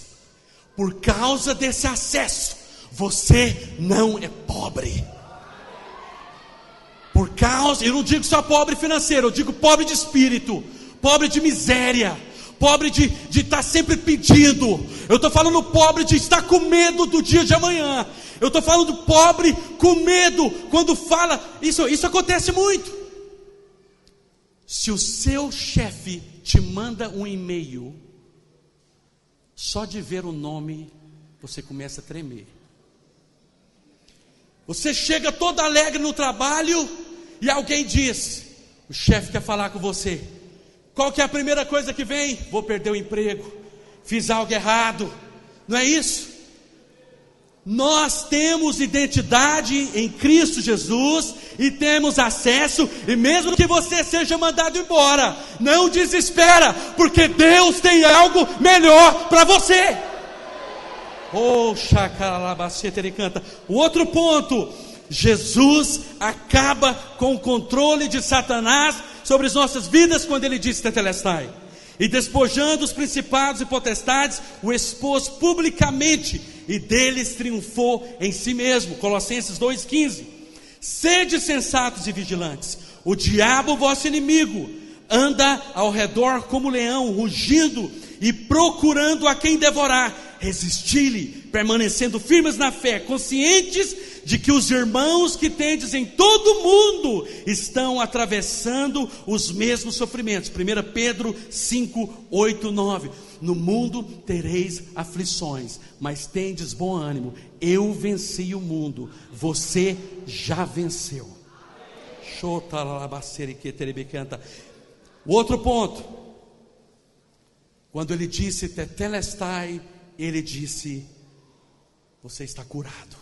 Por causa desse acesso, você não é pobre. Por causa, eu não digo só pobre financeiro, eu digo pobre de espírito, pobre de miséria, pobre de estar sempre pedindo. Eu estou falando pobre de estar com medo do dia de amanhã. Eu estou falando pobre com medo quando fala. Isso acontece muito. Se o seu chefe te manda um e-mail, só de ver o nome você começa a tremer. Você chega todo alegre no trabalho e alguém diz, o chefe quer falar com você. Qual que é a primeira coisa que vem? Vou perder o emprego, fiz algo errado. Não é isso? Nós temos identidade em Cristo Jesus e temos acesso. E mesmo que você seja mandado embora, não desespera, porque Deus tem algo melhor para você. Oh, chacaralabacete, ele canta. O outro ponto, Jesus acaba com o controle de Satanás sobre as nossas vidas quando ele disse tetelestai, e despojando os principados e potestades, o expôs publicamente, e deles triunfou em si mesmo. Colossenses 2,15. Sede sensatos e vigilantes, o diabo vosso inimigo anda ao redor como leão, rugindo e procurando a quem devorar. Resisti-lhe, permanecendo firmes na fé, conscientes de que os irmãos que tendes em todo o mundo estão atravessando os mesmos sofrimentos. 1 Pedro 5, 8, 9. No mundo tereis aflições, mas tendes bom ânimo. Eu venci o mundo, você já venceu. O outro ponto, quando ele disse tetelestai, ele disse, você está curado.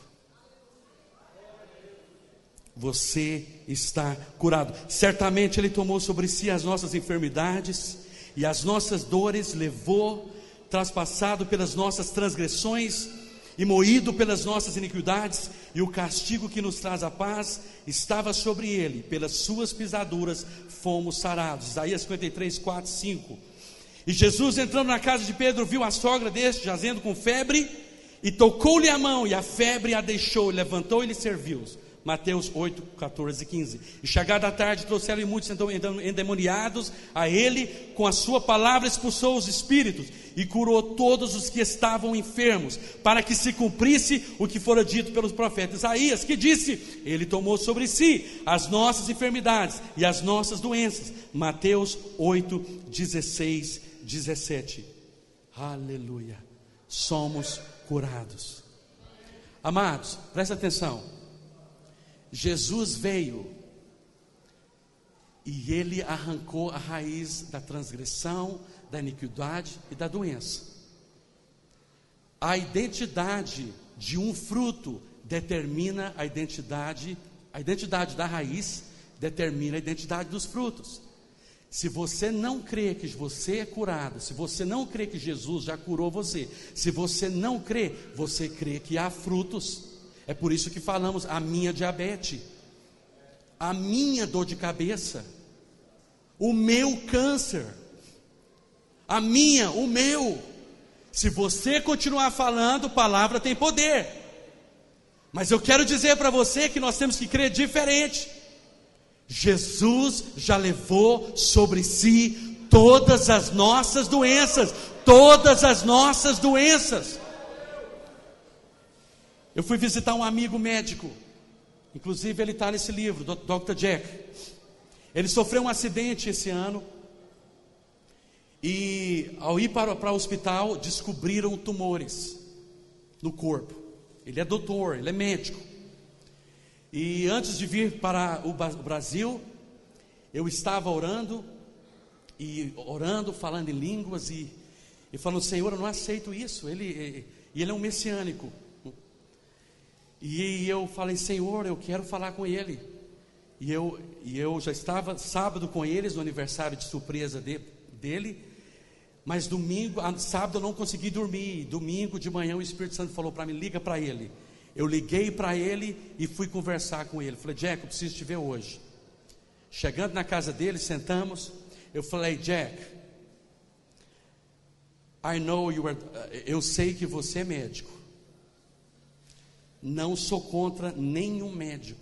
Você está curado. Certamente ele tomou sobre si as nossas enfermidades e as nossas dores levou, traspassado pelas nossas transgressões e moído pelas nossas iniquidades, e o castigo que nos traz a paz estava sobre ele, pelas suas pisaduras fomos sarados. Isaías 53, 4, 5. E Jesus, entrando na casa de Pedro, viu a sogra deste jazendo com febre, e tocou-lhe a mão, e a febre a deixou, levantou e lhe serviu. Mateus 8, 14 e 15. E chegada a tarde, trouxeram muitos endemoniados a ele, com a sua palavra expulsou os espíritos, e curou todos os que estavam enfermos, para que se cumprisse o que fora dito pelos profetas Isaías, que disse, ele tomou sobre si as nossas enfermidades e as nossas doenças. Mateus 8, 16, 17. Aleluia. Somos curados. Amados, presta atenção. Jesus veio E Ele arrancou a raiz da transgressão, da iniquidade e da doença. A identidade de um fruto determina a identidade da raiz determina a identidade dos frutos. Se você não crê que você é curado, se você não crê que Jesus já curou você, se você não crê, você crê que há frutos. É por isso que falamos a minha diabetes, a minha dor de cabeça, o meu câncer, o meu. Se você continuar falando, a palavra tem poder. Mas eu quero dizer para você que nós temos que crer diferente. Jesus já levou sobre si todas as nossas doenças. Todas as nossas doenças. Eu fui visitar um amigo médico. Inclusive ele está nesse livro, Dr. Jack. Ele sofreu um acidente esse ano. E ao ir para o hospital, descobriram tumores no corpo. Ele é doutor, ele é médico. E antes de vir para o Brasil, eu estava orando, falando em línguas, e falando: Senhor, eu não aceito isso. Ele é um messiânico. E eu falei: Senhor, eu quero falar com ele. E eu já estava sábado com eles, no aniversário de surpresa dele. Mas sábado eu não consegui dormir. Domingo de manhã o Espírito Santo falou para mim: liga para ele. Eu liguei para ele e fui conversar com ele. Falei: Jack, eu preciso te ver hoje. Chegando na casa dele, sentamos. Eu falei: Jack, eu sei que você é médico. Não sou contra nenhum médico.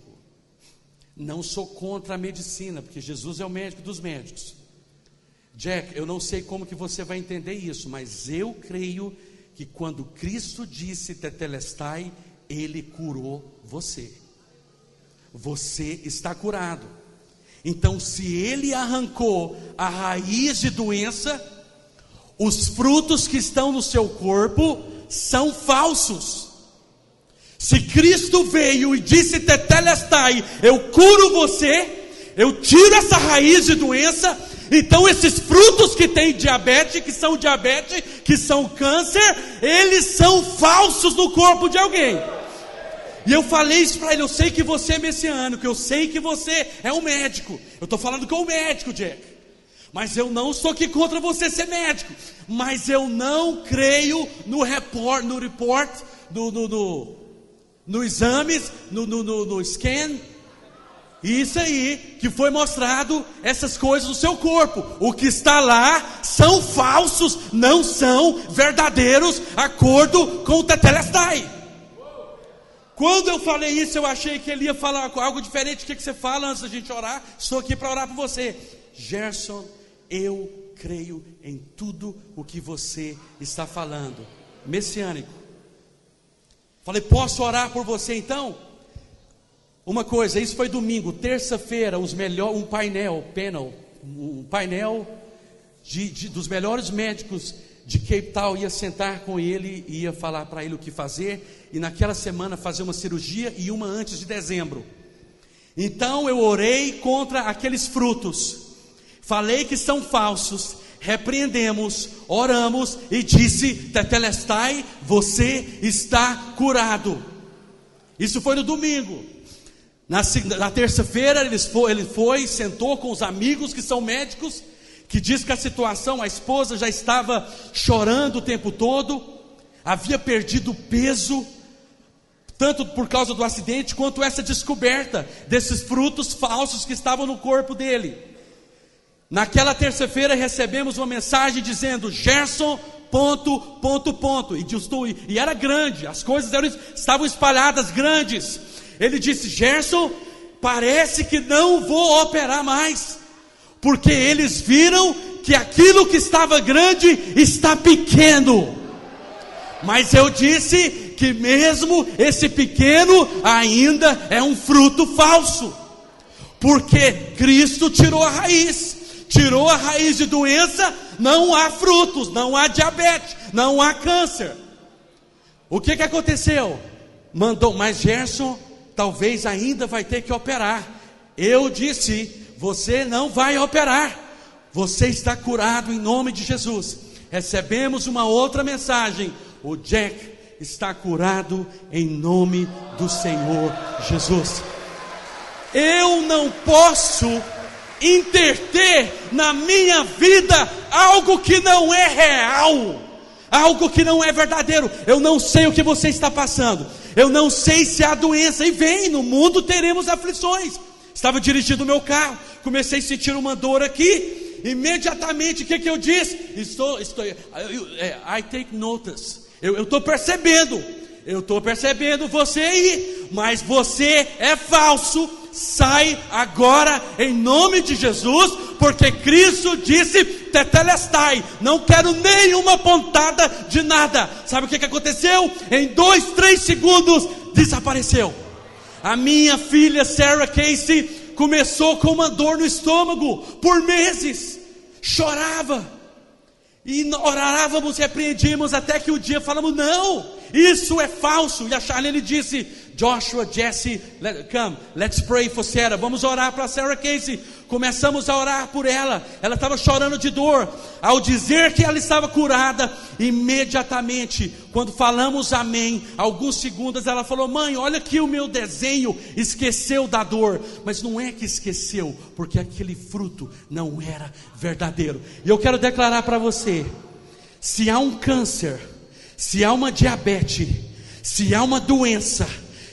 Não sou contra a medicina, porque Jesus é o médico dos médicos. Jack, eu não sei como que você vai entender isso, mas eu creio que quando Cristo disse tetelestai, Ele curou você. Você está curado. Então, se Ele arrancou a raiz de doença, os frutos que estão no seu corpo são falsos. Se Cristo veio e disse tetelestai, eu curo você, eu tiro essa raiz de doença, então esses frutos que tem diabetes, que são câncer, eles são falsos no corpo de alguém. E eu falei isso para ele: eu sei que você é messiânico, eu sei que você é um médico. Eu estou falando que é um médico, Jack. Mas eu não estou aqui contra você ser médico. Mas eu não creio no exames, no scan. Isso aí, que foi mostrado essas coisas no seu corpo. O que está lá são falsos, não são verdadeiros, acordo com o tetelestai. Quando eu falei isso, eu achei que ele ia falar algo diferente. O que você fala antes da gente orar? Estou aqui para orar por você. Gerson, eu creio em tudo o que você está falando. Messiânico. Falei: posso orar por você então? Uma coisa, isso foi domingo. Terça-feira, um painel dos melhores médicos de Cape Town ia sentar com ele e ia falar para ele o que fazer. E naquela semana fazer uma cirurgia, e uma antes de dezembro. Então eu orei contra aqueles frutos. Falei que são falsos. Repreendemos, oramos e disse: tetelestai, você está curado. Isso foi no domingo. Na terça-feira ele foi, sentou com os amigos que são médicos, que diz que a esposa já estava chorando o tempo todo, havia perdido peso, tanto por causa do acidente, quanto essa descoberta desses frutos falsos que estavam no corpo dele. Naquela terça-feira recebemos uma mensagem dizendo: Gerson, ... E era grande, as coisas estavam espalhadas grandes. Ele disse: Gerson, parece que não vou operar mais, porque eles viram que aquilo que estava grande está pequeno. Mas eu disse que mesmo esse pequeno ainda é um fruto falso, porque Cristo tirou a raiz. Tirou a raiz de doença, não há frutos, não há diabetes, não há câncer. O que aconteceu? Mas Gerson, talvez ainda vai ter que operar. Eu disse: você não vai operar, você está curado em nome de Jesus. Recebemos uma outra mensagem: o Jack está curado em nome do Senhor Jesus. Eu não posso interter na minha vida algo que não é real, algo que não é verdadeiro. Eu não sei o que você está passando, eu não sei se há doença, e vem, no mundo teremos aflições. Estava dirigindo o meu carro, comecei a sentir uma dor aqui, imediatamente o que eu disse? I take notice, eu estou percebendo você aí, mas você é falso. Sai agora em nome de Jesus, porque Cristo disse tetelestai, não quero nenhuma pontada de nada. Sabe o que aconteceu? Em 2, 3 segundos desapareceu. A minha filha Sarah Casey começou com uma dor no estômago por meses, chorava, e orávamos, repreendíamos, até que o dia falamos: não, isso é falso. E a Charlene disse: Joshua, Jesse, come, let's pray for Sarah. Vamos orar para Sarah Casey. Começamos a orar por ela. Ela estava chorando de dor. Ao dizer que ela estava curada, imediatamente, quando falamos amém, alguns segundos, ela falou: mãe, olha aqui o meu desenho, esqueceu da dor. Mas não é que esqueceu, porque aquele fruto não era verdadeiro. E eu quero declarar para você: se há um câncer, se há uma diabetes, se há uma doença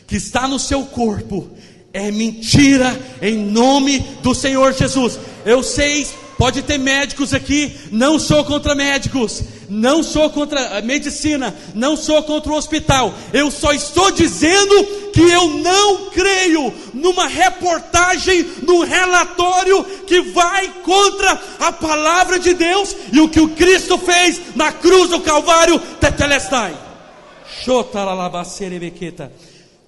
que está no seu corpo, é mentira em nome do Senhor Jesus. Eu sei, pode ter médicos aqui, não sou contra médicos, não sou contra a medicina, não sou contra o hospital. Eu só estou dizendo que eu não creio numa reportagem, num relatório que vai contra a palavra de Deus e o que o Cristo fez na cruz do Calvário. Tetelestai.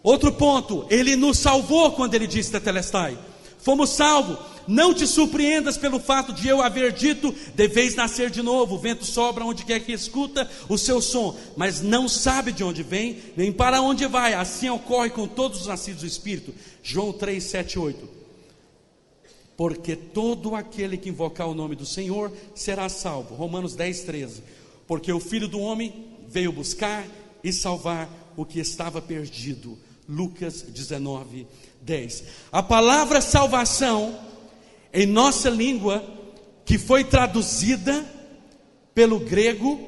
Outro ponto, Ele nos salvou quando Ele disse tetelestai. Fomos salvos. Não te surpreendas pelo fato de eu haver dito: deveis nascer de novo. O vento sopra onde quer que escuta o seu som, mas não sabe de onde vem, nem para onde vai. Assim ocorre com todos os nascidos do Espírito. João 3, 7, 8. Porque todo aquele que invocar o nome do Senhor será salvo. Romanos 10, 13. Porque o Filho do Homem veio buscar e salvar o que estava perdido. Lucas 19, 10. A palavra salvação em nossa língua, que foi traduzida pelo grego,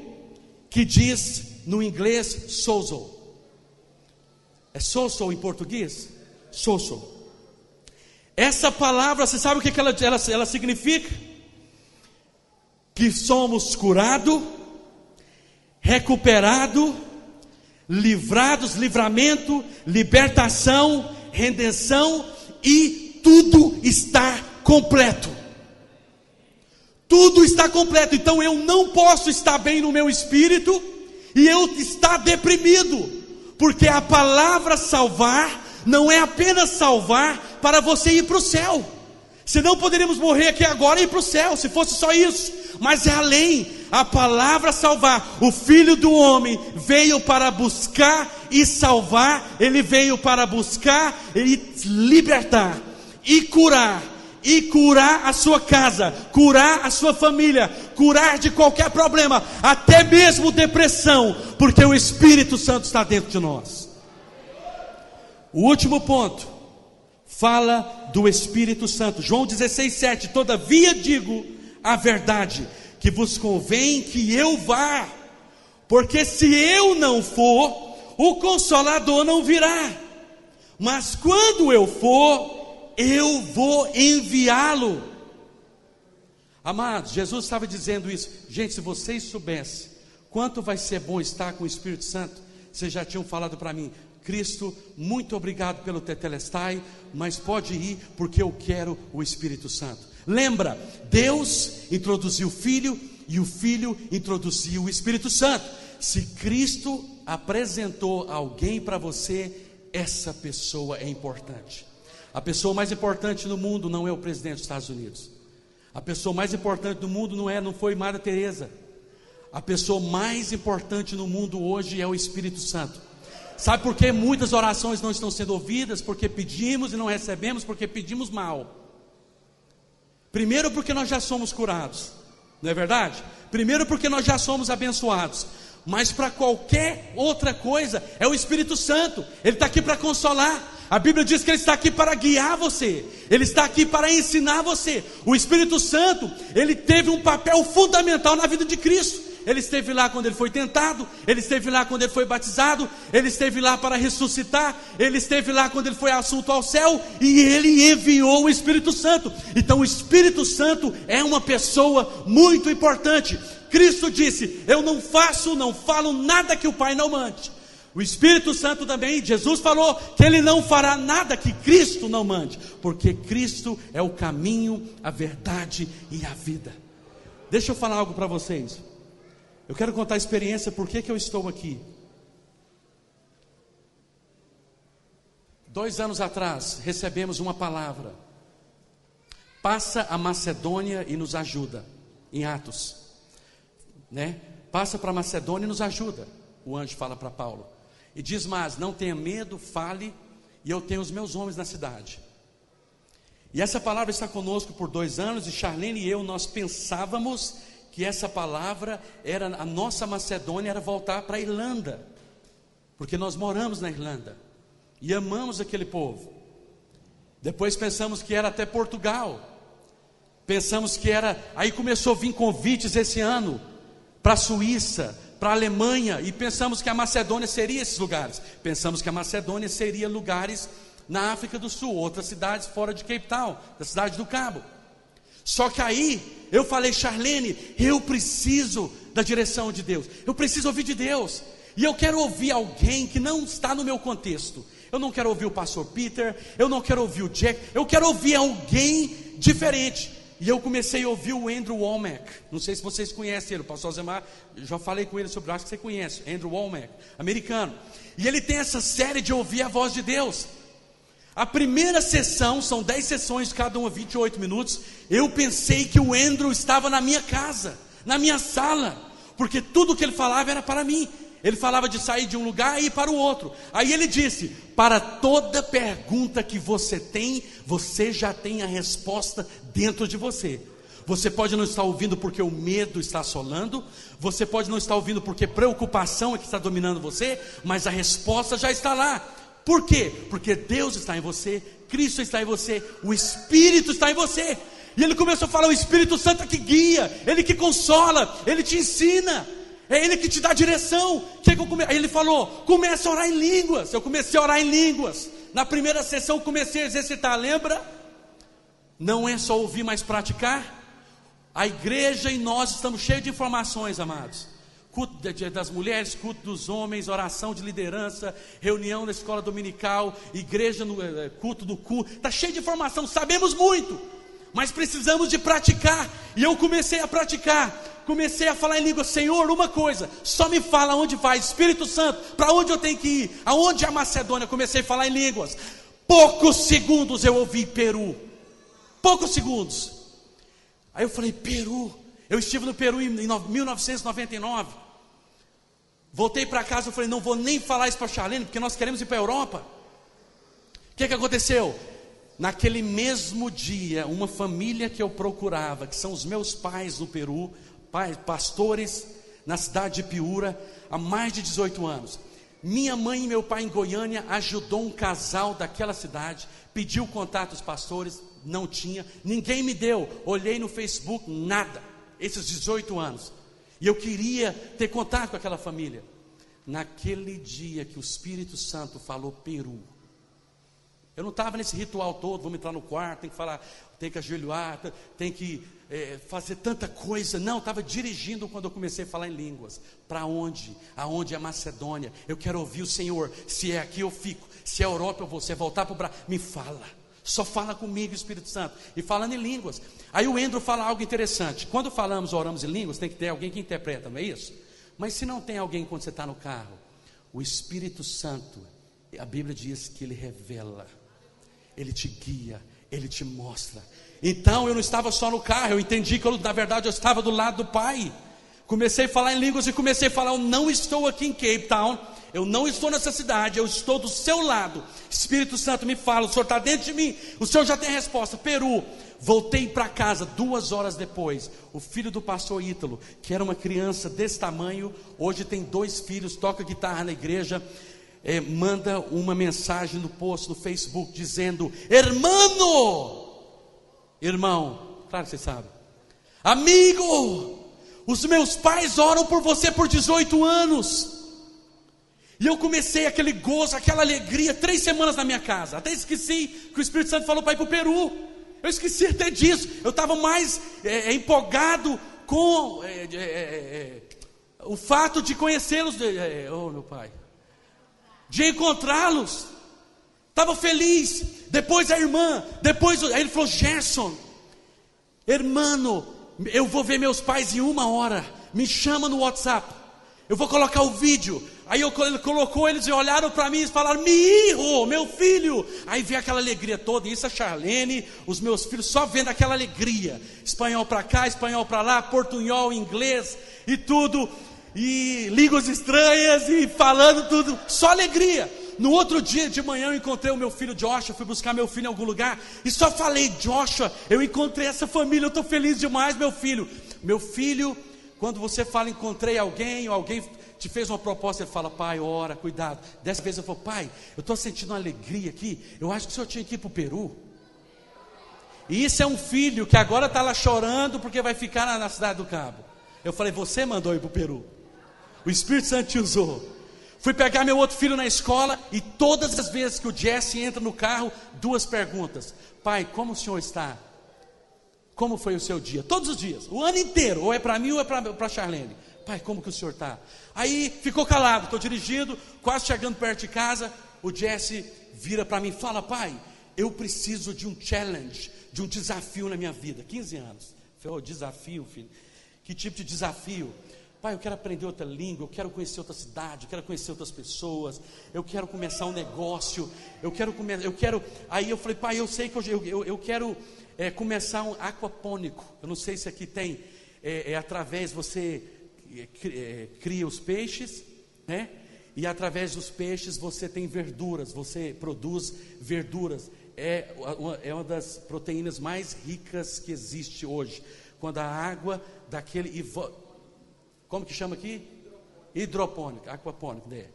que diz no inglês sozo. É sozo em português? Sozo. Essa palavra, você sabe o que ela significa? Que somos curados, recuperados, livrados, livramento, libertação, redenção, e tudo está completo. Tudo está completo. Então eu não posso estar bem no meu espírito e eu estar deprimido, porque a palavra salvar não é apenas salvar para você ir para o céu. Senão poderíamos morrer aqui agora e ir para o céu, se fosse só isso. Mas é além. A palavra salvar, o Filho do Homem veio para buscar e salvar. Ele veio para buscar e libertar e curar a sua casa, curar a sua família, curar de qualquer problema, até mesmo depressão, porque o Espírito Santo está dentro de nós. O último ponto fala do Espírito Santo. João 16, 7. Todavia digo a verdade, que vos convém que eu vá, porque se eu não for, o Consolador não virá, mas quando eu for, eu vou enviá-lo. Amados, Jesus estava dizendo isso. Gente, se vocês soubessem quanto vai ser bom estar com o Espírito Santo, vocês já tinham falado para mim: Cristo, muito obrigado pelo tetelestai, mas pode ir, porque eu quero o Espírito Santo. Lembra, Deus introduziu o Filho e o Filho introduziu o Espírito Santo. Se Cristo apresentou alguém para você, essa pessoa é importante. A pessoa mais importante no mundo não é o presidente dos Estados Unidos. A pessoa mais importante do mundo não foi Madre Teresa. A pessoa mais importante no mundo hoje é o Espírito Santo. Sabe por que muitas orações não estão sendo ouvidas? Porque pedimos e não recebemos, porque pedimos mal. Primeiro porque nós já somos curados, não é verdade? Primeiro porque nós já somos abençoados. Mas para qualquer outra coisa, é o Espírito Santo. Ele está aqui para consolar. A Bíblia diz que Ele está aqui para guiar você. Ele está aqui para ensinar você. O Espírito Santo, Ele teve um papel fundamental na vida de Cristo. Ele esteve lá quando Ele foi tentado. Ele esteve lá quando Ele foi batizado. Ele esteve lá para ressuscitar. Ele esteve lá quando Ele foi assunto ao céu. E Ele enviou o Espírito Santo. Então o Espírito Santo é uma pessoa muito importante. Cristo disse: eu não falo nada que o Pai não mande. O Espírito Santo também, Jesus falou que Ele não fará nada que Cristo não mande, porque Cristo é o caminho, a verdade e a vida. Deixa eu falar algo para vocês. Eu quero contar a experiência, por que eu estou aqui. 2 anos atrás, recebemos uma palavra: passa a Macedônia e nos ajuda, em Atos, né? Passa para a Macedônia e nos ajuda. O anjo fala para Paulo e diz: mas não tenha medo, fale, e eu tenho os meus homens na cidade. E essa palavra está conosco por 2 anos, e Charlene e eu, nós pensávamos que essa palavra era, a nossa Macedônia era voltar para a Irlanda, porque nós moramos na Irlanda e amamos aquele povo. Depois pensamos que era até Portugal, pensamos que era, aí começou a vir convites esse ano para a Suíça, para a Alemanha, e pensamos que a Macedônia seria esses lugares. Pensamos que a Macedônia seria lugares na África do Sul, outras cidades fora de Cape Town, da cidade do Cabo. Só que aí eu falei: Charlene, eu preciso da direção de Deus, eu preciso ouvir de Deus, e eu quero ouvir alguém que não está no meu contexto. Eu não quero ouvir o pastor Peter, eu não quero ouvir o Jack, eu quero ouvir alguém diferente. E eu comecei a ouvir o Andrew Wommack. Não sei se vocês conhecem ele, o pastor Zemar, já falei com ele sobre, acho que você conhece, Andrew Wommack, americano. E ele tem essa série de ouvir a voz de Deus. A primeira sessão, são 10 sessões, cada uma 28 minutos. Eu pensei que o Andrew estava na minha casa, na minha sala, porque tudo que ele falava era para mim. Ele falava de sair de um lugar e ir para o outro. Aí ele disse: para toda pergunta que você tem, você já tem a resposta dentro de você. Você pode não estar ouvindo porque o medo está assolando, você pode não estar ouvindo porque preocupação é que está dominando você, mas a resposta já está lá. Por quê? Porque Deus está em você, Cristo está em você, o Espírito está em você. E ele começou a falar: o Espírito Santo é que guia, Ele que consola, Ele te ensina, é Ele que te dá direção. Aí ele falou: comece a orar em línguas. Eu comecei a orar em línguas. Na primeira sessão comecei a exercitar, lembra? Não é só ouvir, mas praticar. A igreja e nós estamos cheios de informações, amados. Culto das mulheres, culto dos homens, oração de liderança, reunião na escola dominical, igreja no culto do culto. Está cheio de informação, sabemos muito, mas precisamos de praticar. E eu comecei a praticar, comecei a falar em língua. Senhor, uma coisa, só me fala onde vai, Espírito Santo, para onde eu tenho que ir, aonde é a Macedônia. Comecei a falar em línguas, poucos segundos eu ouvi Peru, poucos segundos. Aí eu falei: Peru, eu estive no Peru em 1999, voltei para casa, eu falei: não vou nem falar isso para a Charlene, porque nós queremos ir para a Europa. O que aconteceu? Naquele mesmo dia, uma família que eu procurava, que são os meus pais no Peru, pastores na cidade de Piura, há mais de 18 anos. Minha mãe e meu pai em Goiânia ajudou um casal daquela cidade, pediu contato dos pastores, não tinha, ninguém me deu, olhei no Facebook, nada, esses 18 anos, e eu queria ter contato com aquela família. Naquele dia que o Espírito Santo falou Peru, eu não estava nesse ritual todo, vamos entrar no quarto, tem que falar, tem que ajoelhar, tem que fazer tanta coisa. Não, estava dirigindo quando eu comecei a falar em línguas. Para onde? Aonde é a Macedônia? Eu quero ouvir o Senhor. Se é aqui eu fico, se é Europa eu vou, se é voltar para o Brasil, me fala. Só fala comigo, Espírito Santo. E falando em línguas. Aí o Andrew fala algo interessante. Quando falamos, oramos em línguas, tem que ter alguém que interpreta, não é isso? Mas se não tem alguém quando você está no carro, o Espírito Santo, a Bíblia diz que Ele revela, Ele te guia, Ele te mostra. Então eu não estava só no carro, eu entendi que na verdade eu estava do lado do Pai. Comecei a falar em línguas e comecei a falar: eu não estou aqui em Cape Town, eu não estou nessa cidade, eu estou do seu lado. Espírito Santo me fala, o Senhor está dentro de mim, o Senhor já tem a resposta. Peru. Voltei para casa 2 horas depois. O filho do pastor Ítalo, que era uma criança desse tamanho, hoje tem 2 filhos, toca guitarra na igreja, manda uma mensagem no post no Facebook dizendo: irmão, claro que você sabe, amigo, os meus pais oram por você por 18 anos. E eu comecei aquele gozo, aquela alegria, 3 semanas na minha casa. Até esqueci que o Espírito Santo falou para ir para o Peru. Eu esqueci até disso. Eu estava mais empolgado com o fato de conhecê-los, meu pai, de encontrá-los. Estava feliz. Depois a irmã, aí ele falou: Gerson, irmão, eu vou ver meus pais em 1 hora, me chama no WhatsApp, eu vou colocar o vídeo. Aí ele colocou, eles olharam para mim e falaram: meu filho. Aí veio aquela alegria toda, e isso a Charlene, os meus filhos, só vendo aquela alegria, espanhol para cá, espanhol para lá, portunhol, inglês e tudo, e línguas estranhas, e falando tudo, só alegria. No outro dia de manhã eu encontrei o meu filho Joshua, fui buscar meu filho em algum lugar, e só falei: Joshua, eu encontrei essa família, eu estou feliz demais, meu filho. Meu filho, quando você fala encontrei alguém, ou alguém te fez uma proposta, ele fala: pai, ora, cuidado. Dessa vez eu falo: pai, eu estou sentindo uma alegria aqui, eu acho que o senhor tinha que ir para o Peru. E isso é um filho que agora está lá chorando porque vai ficar na Cidade do Cabo. Eu falei: você mandou ir para o Peru, o Espírito Santo te usou. Fui pegar meu outro filho na escola, e todas as vezes que o Jesse entra no carro, 2 perguntas: pai, como o senhor está? Como foi o seu dia? Todos os dias, o ano inteiro, ou é para mim ou é para Charlene. Pai, como que o senhor está? Aí ficou calado, estou dirigindo, quase chegando perto de casa, o Jesse vira para mim e fala: pai, eu preciso de um challenge, de um desafio na minha vida. 15 anos. Eu falei: desafio, filho? Que tipo de desafio? Pai, eu quero aprender outra língua, eu quero conhecer outra cidade, eu quero conhecer outras pessoas, eu quero começar um negócio, aí eu falei: pai, eu sei que eu quero começar um aquapônico. Eu não sei se aqui tem, através você cria os peixes, né? E através dos peixes você tem verduras, você produz verduras. É uma das proteínas mais ricas que existe hoje. Quando a água daquele, como que chama aqui? Hidropônico, aquapônico, né?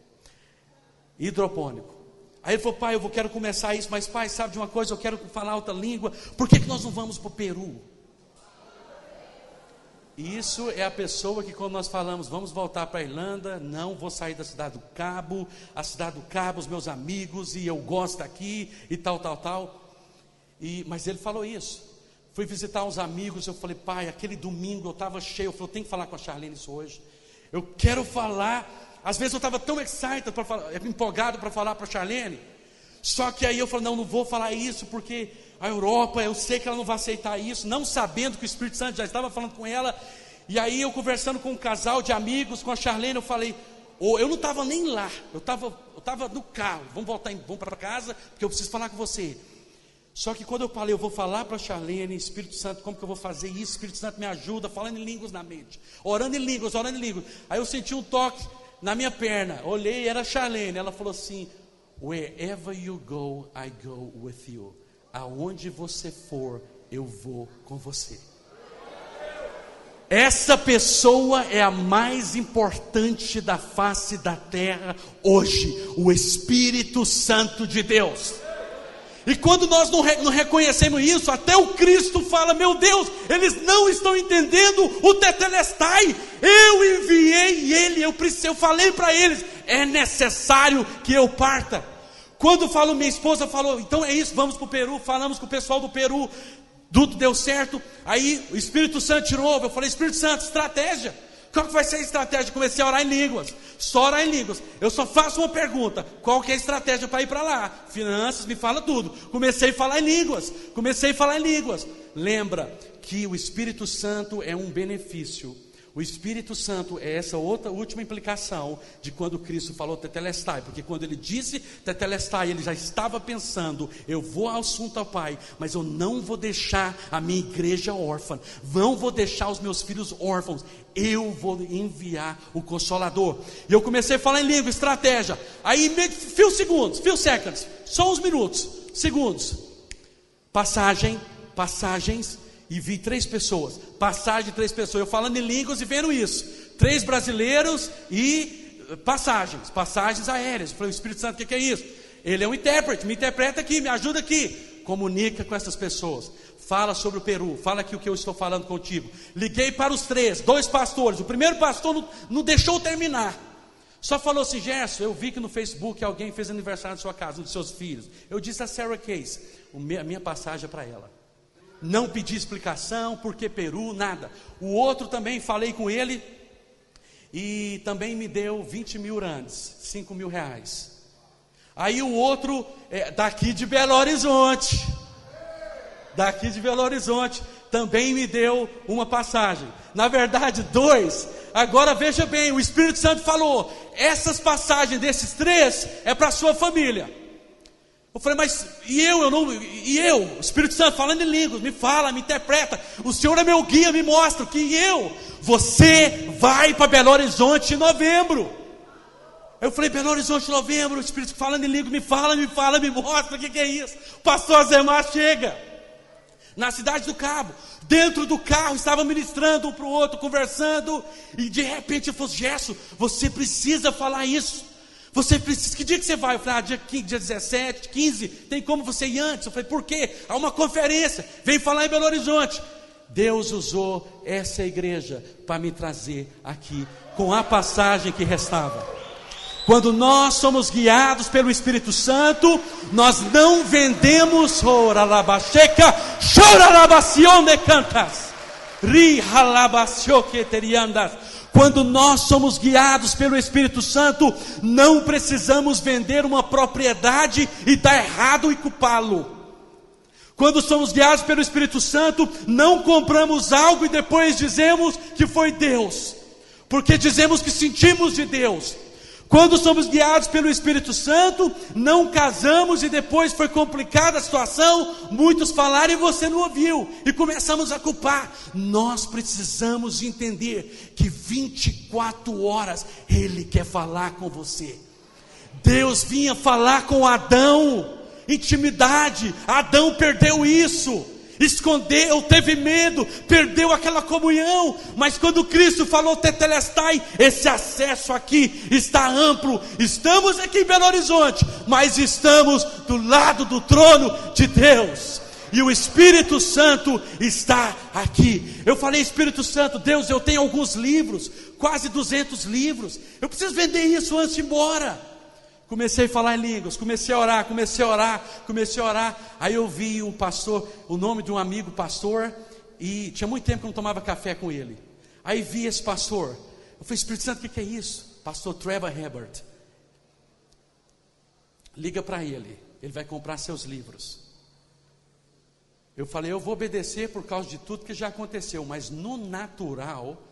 Hidropônico. Aí ele falou: pai, eu quero começar isso, mas pai, sabe de uma coisa, eu quero falar outra língua, por que nós não vamos para o Peru? Isso é a pessoa que, quando nós falamos: vamos voltar para a Irlanda, não vou sair da Cidade do Cabo, a Cidade do Cabo, os meus amigos, e eu gosto aqui, e tal. Mas ele falou isso. Fui visitar uns amigos, eu falei: pai, aquele domingo eu estava cheio, eu falei: eu tenho que falar com a Charlene isso hoje, eu quero falar. Às vezes eu estava tão excited, empolgado para falar para a Charlene, só que aí eu falei: não vou falar isso, porque a Europa, eu sei que ela não vai aceitar isso, não sabendo que o Espírito Santo já estava falando com ela. E aí eu conversando com um casal de amigos, com a Charlene, eu falei: eu não estava nem lá, eu estava no carro, vamos para casa, porque eu preciso falar com você. Só que quando eu falei: eu vou falar para a Charlene, Espírito Santo, como que eu vou fazer isso? Espírito Santo me ajuda, falando em línguas na mente, orando em línguas. Aí eu senti um toque na minha perna, olhei, era a Charlene. Ela falou assim: wherever you go, I go with you. Aonde você for, eu vou com você. Essa pessoa é a mais importante da face da terra hoje, o Espírito Santo de Deus. E quando nós não reconhecemos isso, até o Cristo fala: meu Deus, eles não estão entendendo o tetelestai. Eu enviei ele, eu falei para eles: é necessário que eu parta. Quando falo, minha esposa falou: então é isso, vamos para o Peru. Falamos com o pessoal do Peru, tudo deu certo. Aí o Espírito Santo de novo, eu falei: Espírito Santo, estratégia. Qual que vai ser a estratégia? Comecei a orar em línguas, só orar em línguas. Eu só faço uma pergunta: qual que é a estratégia para ir para lá? Finanças, me fala tudo. Comecei a falar em línguas. Lembra que o Espírito Santo é um benefício. O Espírito Santo é essa outra última implicação de quando Cristo falou tetelestai, porque quando ele disse tetelestai, ele já estava pensando: eu vou ao assunto ao Pai, mas eu não vou deixar a minha igreja órfã, não vou deixar os meus filhos órfãos, eu vou enviar o Consolador. E eu comecei a falar em língua, estratégia, aí few seconds, só uns minutos, segundos, passagens, e vi 3 pessoas, passagem de 3 pessoas, eu falando em línguas e vendo isso, 3 brasileiros e passagens aéreas. Eu falei: o Espírito Santo, o que é isso? Ele é um intérprete, me interpreta aqui, me ajuda aqui, comunica com essas pessoas, fala sobre o Peru, fala aqui o que eu estou falando contigo. Liguei para os 3, 2 pastores, o primeiro pastor não deixou terminar, só falou assim: Gerson, eu vi que no Facebook alguém fez aniversário na sua casa, um dos seus filhos. Eu disse a Sarah Case, a minha passagem é para ela. Não pedi explicação, porque Peru, nada. O outro também falei com ele, e também me deu 20 mil rands, 5 mil reais. Aí o outro, daqui de Belo Horizonte, também me deu uma passagem. Na verdade 2, agora veja bem, o Espírito Santo falou: essas passagens desses 3 é para a sua família. Eu falei: mas e eu? O Espírito Santo falando em línguas, me fala, me interpreta. O Senhor é meu guia, me mostra que você vai para Belo Horizonte em novembro. Eu falei: Belo Horizonte em novembro, o Espírito falando em línguas, me fala, me mostra, o que é isso? O pastor Azemar chega na cidade do Cabo, dentro do carro, estava ministrando um para o outro, conversando, e de repente ele falou: Gerson, você precisa falar isso. Você precisa, que dia que você vai? Eu falei: dia 17, 15, tem como você ir antes? Eu falei: por quê? Há uma conferência, vem falar em Belo Horizonte. Deus usou essa igreja para me trazer aqui, com a passagem que restava. Quando nós somos guiados pelo Espírito Santo, nós não vendemos Quando nós somos guiados pelo Espírito Santo, não precisamos vender uma propriedade e dar errado e culpá-lo. Quando somos guiados pelo Espírito Santo, não compramos algo e depois dizemos que foi Deus, porque dizemos que sentimos de Deus. Quando somos guiados pelo Espírito Santo, não casamos e depois foi complicada a situação, muitos falaram e você não ouviu, e começamos a culpar. Nós precisamos entender que 24 horas Ele quer falar com você. Deus vinha falar com Adão, intimidade. Adão perdeu isso, escondeu, teve medo, perdeu aquela comunhão. Mas quando Cristo falou tetelestai, esse acesso aqui está amplo. Estamos aqui em Belo Horizonte, mas estamos do lado do trono de Deus, e o Espírito Santo está aqui. Eu falei: Espírito Santo, Deus, eu tenho alguns livros, quase 200 livros, eu preciso vender isso antes de ir embora. Comecei a falar em línguas, comecei a orar. Aí eu vi um pastor, o nome de um amigo pastor, e tinha muito tempo que eu não tomava café com ele. Aí vi esse pastor, eu falei: Espírito Santo, o que é isso? Pastor Trevor Hebert. Liga para ele vai comprar seus livros. Eu falei: eu vou obedecer por causa de tudo que já aconteceu, mas no natural,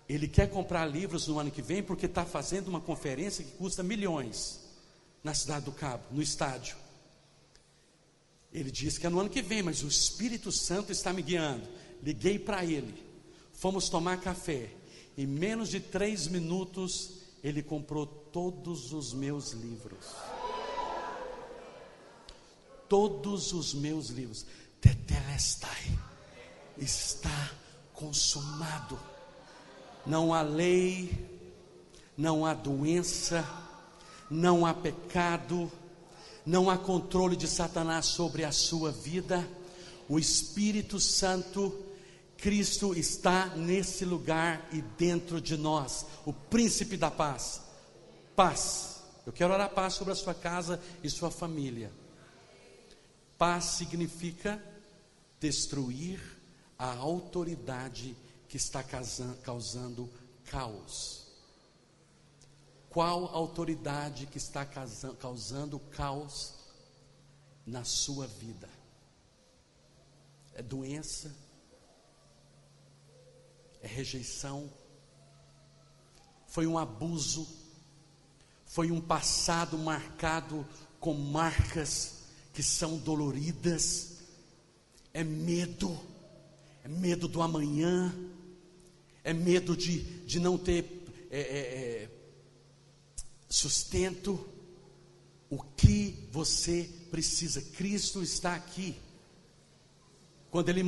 ele quer comprar livros no ano que vem, porque está fazendo uma conferência que custa milhões, na cidade do Cabo, no estádio. Ele disse que é no ano que vem, mas o Espírito Santo está me guiando. Liguei para ele, fomos tomar café, em menos de 3 minutos, ele comprou todos os meus livros. Todos os meus livros. Tetelestai, está consumado. Não há lei, não há doença, não há pecado, não há controle de Satanás sobre a sua vida. O Espírito Santo, Cristo está nesse lugar e dentro de nós, o príncipe da paz. Paz, eu quero orar paz sobre a sua casa e sua família. Paz significa destruir a autoridade que está causando caos. Qual autoridade que está causando caos na sua vida? É doença? É rejeição? foi um abuso, foi um passado marcado com marcas que são doloridas. É medo do amanhã, é medo de não ter sustento. O que você precisa? Cristo está aqui. Quando ele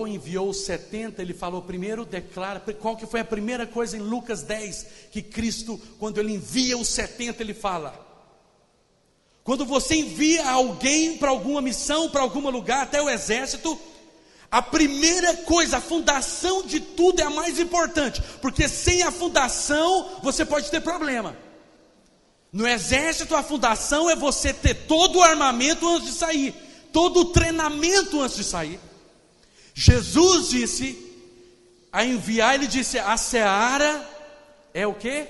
enviou os 70, ele falou primeiro, declara, qual que foi a primeira coisa em Lucas 10, que Cristo, quando ele envia os 70, ele fala: quando você envia alguém para alguma missão, para algum lugar, até o exército, a primeira coisa, a fundação de tudo é a mais importante, porque sem a fundação, você pode ter problema. No exército, a fundação é você ter todo o armamento antes de sair, todo o treinamento antes de sair. Jesus disse, a enviar, ele disse, a seara é o quê?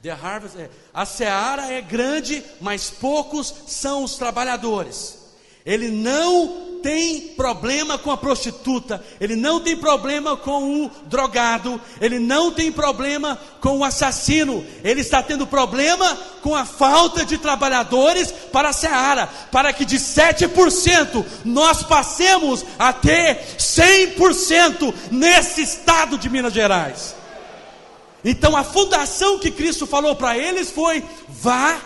The harvest, a seara é grande, mas poucos são os trabalhadores. Ele não tem problema com a prostituta, ele não tem problema com o drogado, ele não tem problema com o assassino, ele está tendo problema com a falta de trabalhadores para a seara, para que de 7% nós passemos a ter 100% nesse estado de Minas Gerais. Então a fundação que Cristo falou para eles foi: vá,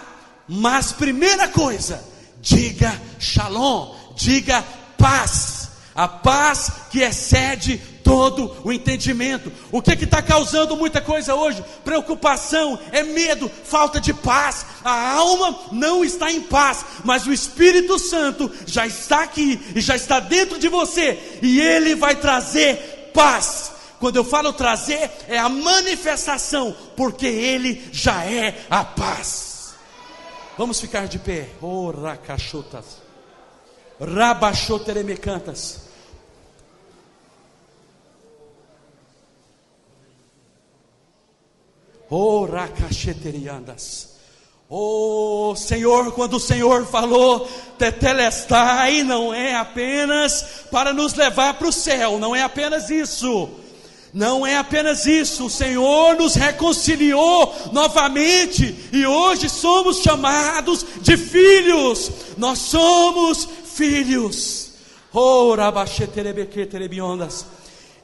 mas primeira coisa, diga shalom, diga paz, a paz que excede todo o entendimento. O que está causando muita coisa hoje? Preocupação, é medo, falta de paz. A alma não está em paz, mas o Espírito Santo já está aqui e já está dentro de você, e Ele vai trazer paz. Quando eu falo trazer, é a manifestação, porque Ele já é a paz. Vamos ficar de pé. Oh, racachotas, rabachoteremecantas. Oh, racacheteriandas. Oh Senhor, quando o Senhor falou tetelestai, não é apenas para nos levar para o céu, não é apenas isso. Não é apenas isso, o Senhor nos reconciliou novamente, e hoje somos chamados de filhos, nós somos filhos. Oh, rabacheterebequeterebiondas.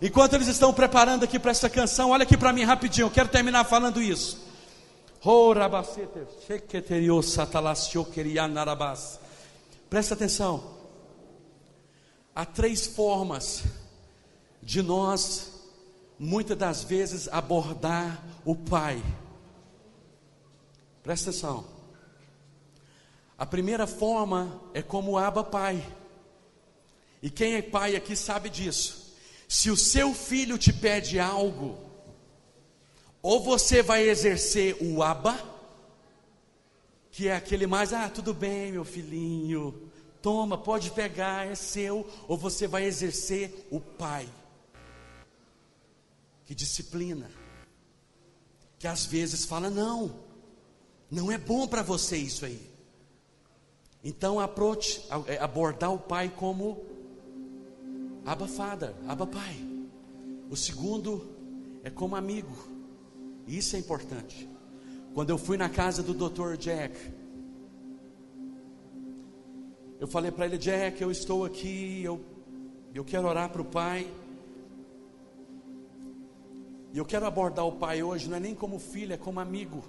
Enquanto eles estão preparando aqui para essa canção, olha aqui para mim rapidinho, eu quero terminar falando isso. Oh, presta atenção, há 3 formas de nós muitas das vezes abordar o Pai. Presta atenção. A primeira forma é como Abba Pai. E quem é pai aqui sabe disso. Se o seu filho te pede algo, ou você vai exercer o Abba, que é aquele mais, tudo bem meu filhinho, toma, pode pegar, é seu. Ou você vai exercer o Pai, que disciplina, que às vezes fala, não é bom para você isso aí. Então abordar o Pai como Abba Father, Abba Pai. O segundo é como amigo, e isso é importante. Quando eu fui na casa do Dr. Jack, eu falei para ele: Jack, eu estou aqui, eu quero orar para o Pai. E eu quero abordar o Pai hoje, não é nem como filho, é como amigo.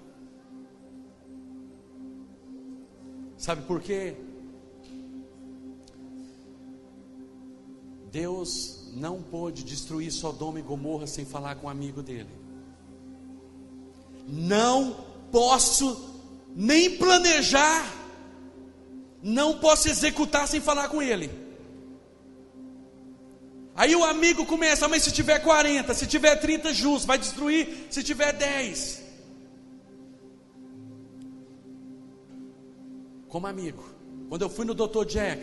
Sabe por quê? Deus não pôde destruir Sodoma e Gomorra sem falar com um amigo dele. Não posso nem planejar, não posso executar sem falar com ele. Aí o amigo começa: mas se tiver 40, se tiver 30 justos, vai destruir se tiver 10. Como amigo, quando eu fui no Dr. Jack,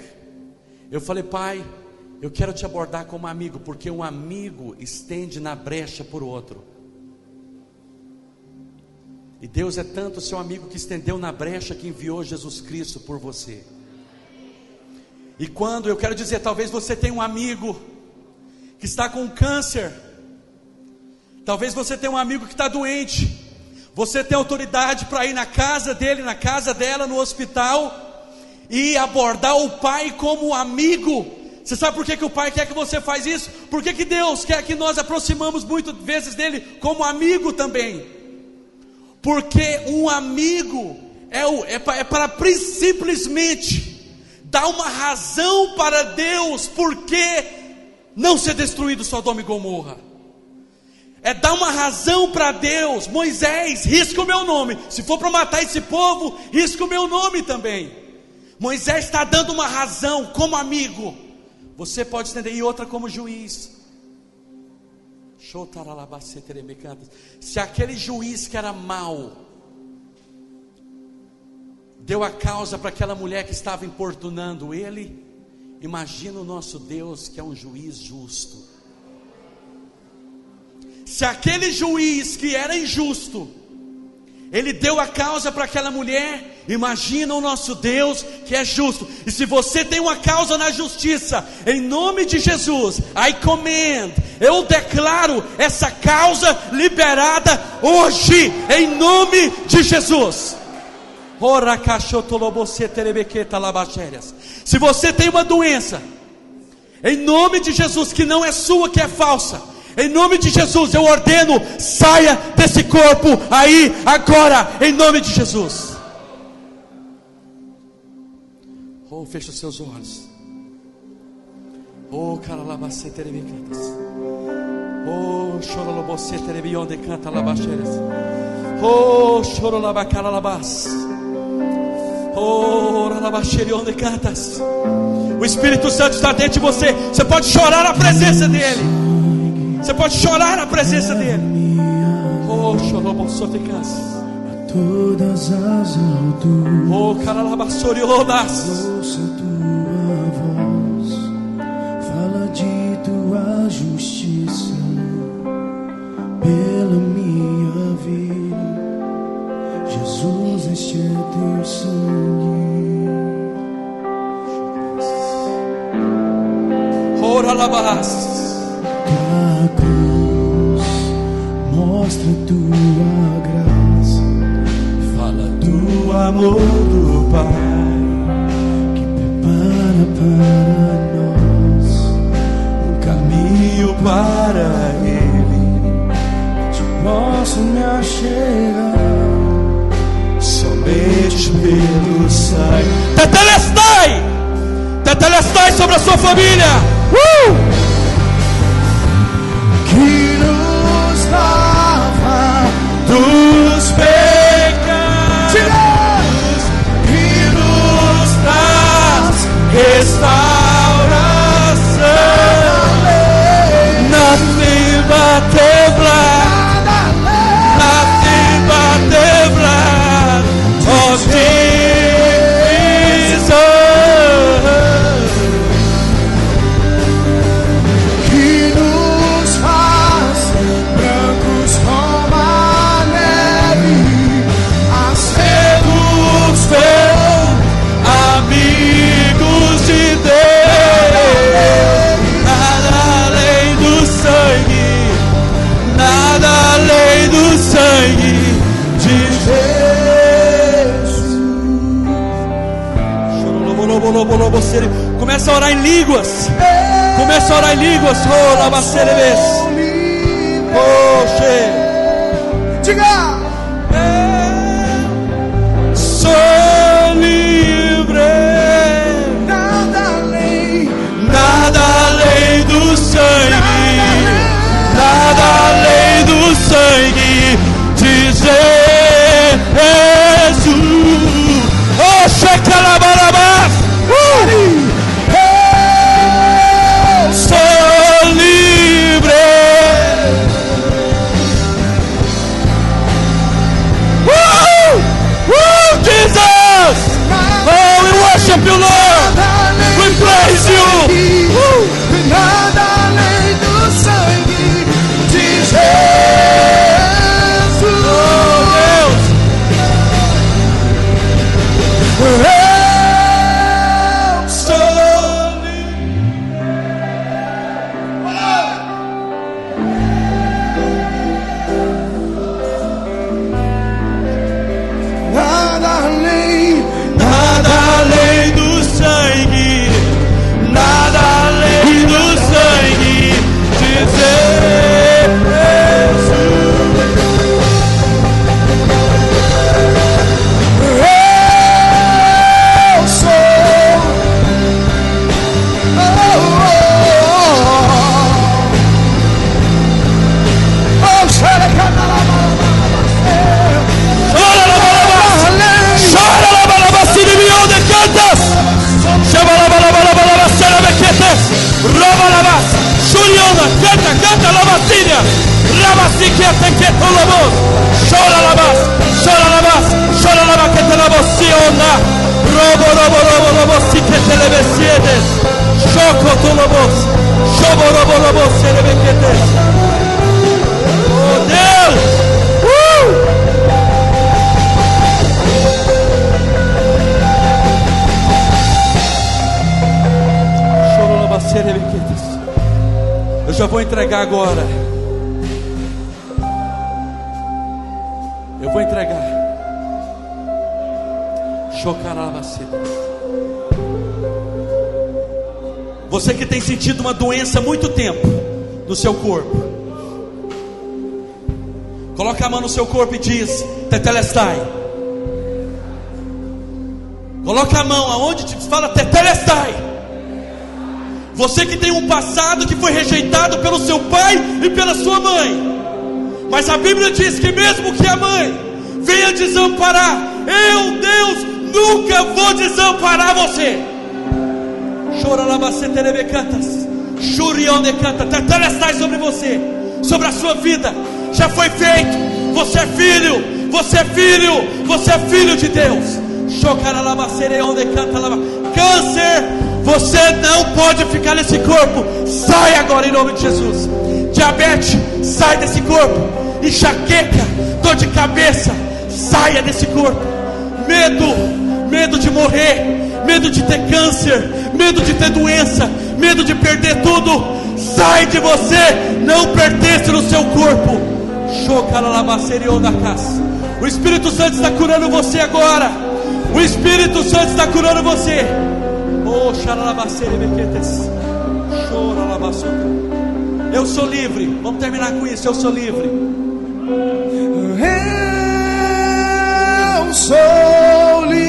eu falei: Pai, eu quero te abordar como amigo, porque um amigo estende na brecha por outro. E Deus é tanto seu amigo que estendeu na brecha, que enviou Jesus Cristo por você. E quando, eu quero dizer, talvez você tenha um amigo que está com câncer, talvez você tenha um amigo que está doente, Você tem autoridade para ir na casa dele, na casa dela, no hospital, e abordar o pai como amigo. Você sabe por que o pai quer que você faz isso? Por que Deus quer que nós aproximamos muitas vezes dele como amigo também? Porque um amigo é para simplesmente dar uma razão para Deus por que não ser destruído Sodoma e Gomorra. É dar uma razão para Deus. Moisés, risca o meu nome. Se for para matar esse povo, risca o meu nome também. Moisés está dando uma razão como amigo. Você pode entender. E outra como juiz. Se aquele juiz que era mau deu a causa para aquela mulher que estava importunando ele, imagina o nosso Deus, que é um juiz justo. Se aquele juiz que era injusto, ele deu a causa para aquela mulher, imagina o nosso Deus que é justo. E se você tem uma causa na justiça, em nome de Jesus, eu declaro essa causa liberada hoje, em nome de Jesus. Se você tem uma doença, em nome de Jesus, que não é sua, que é falsa, em nome de Jesus, eu ordeno, saia desse corpo aí, agora, em nome de Jesus. Oh, fecha os seus olhos. Oh, caralabacê terebicantas. Oh, chorolobocê terebionde canta labacheres. Oh, chorolabacaralabás. Oh, ralabacherionde cantas. O Espírito Santo está dentro de você. Você pode chorar na presença dele. Você pode chorar na presença dele. Oh, chorobossoficas. A todas as alturas. Oh, caralabassoriodas. Ouça tua voz. Fala de tua justiça pela minha vida. Jesus, este é teu sangue. Ora labas. A cruz mostra tua graça, fala do amor do Pai, que prepara para nós um caminho para Ele. Te posso me achegar somente pelo sangue. Tetelestai sobre a sua família. Que nos lava dos pecados, que nos traz restauração. Nothing but the blood, nothing but the blood of Jesus. Começa a orar em línguas. Começa a orar em línguas. Oh, labacerebes. Oh, che. Diga. Sou livre. Nada além do sangue. Nada além do sangue de Jesus. Oh, checalabarabás. Sou livre. que até que tolamos. Chora la bas, que te la bociona. Robo, si que te le besiedes. Choco tolamos. Chobo, se le bequetes. Oh Deus! Eu já vou entregar agora. Eu vou entregar. Você que tem sentido uma doença há muito tempo no seu corpo, coloca a mão no seu corpo e diz: Tetelestai. Coloca a mão aonde te fala Tetelestai. Você que tem um passado que foi rejeitado pelo seu pai e pela sua mãe, mas a Bíblia diz que mesmo que a mãe venha desamparar, eu, Deus, nunca vou desamparar você. Chora lá, você telebecantas, churião de canta, tetelestai sobre você, sobre a sua vida. Já foi feito. Você é filho, você é filho, você é filho de Deus. Chocará lá, macereão de canta lá. Câncer, você não pode ficar nesse corpo. Sai agora em nome de Jesus. Diabetes, sai desse corpo. Enxaqueca, dor de cabeça, saia desse corpo. Medo de morrer, medo de ter câncer, medo de ter doença, medo de perder tudo, sai de você, não pertence no seu corpo. O Espírito Santo está curando você agora. O Espírito Santo está curando você. Eu sou livre. Vamos terminar com isso. Eu sou livre. Eu sou livre.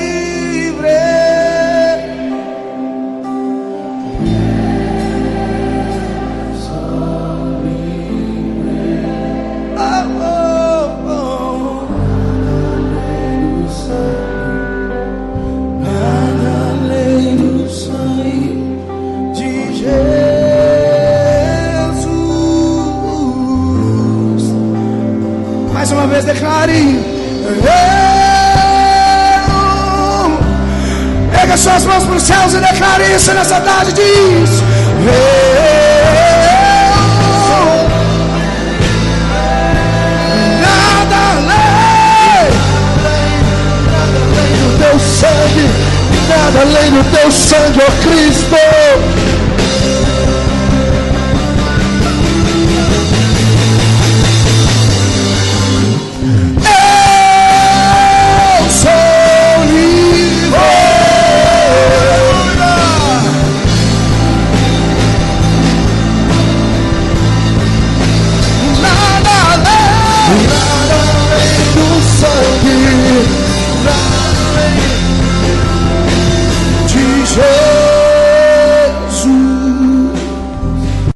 Mais uma vez declare. Pega suas mãos para os céus e declare isso nessa tarde. Diz: nada além do teu sangue, nada além do teu sangue, ó Cristo.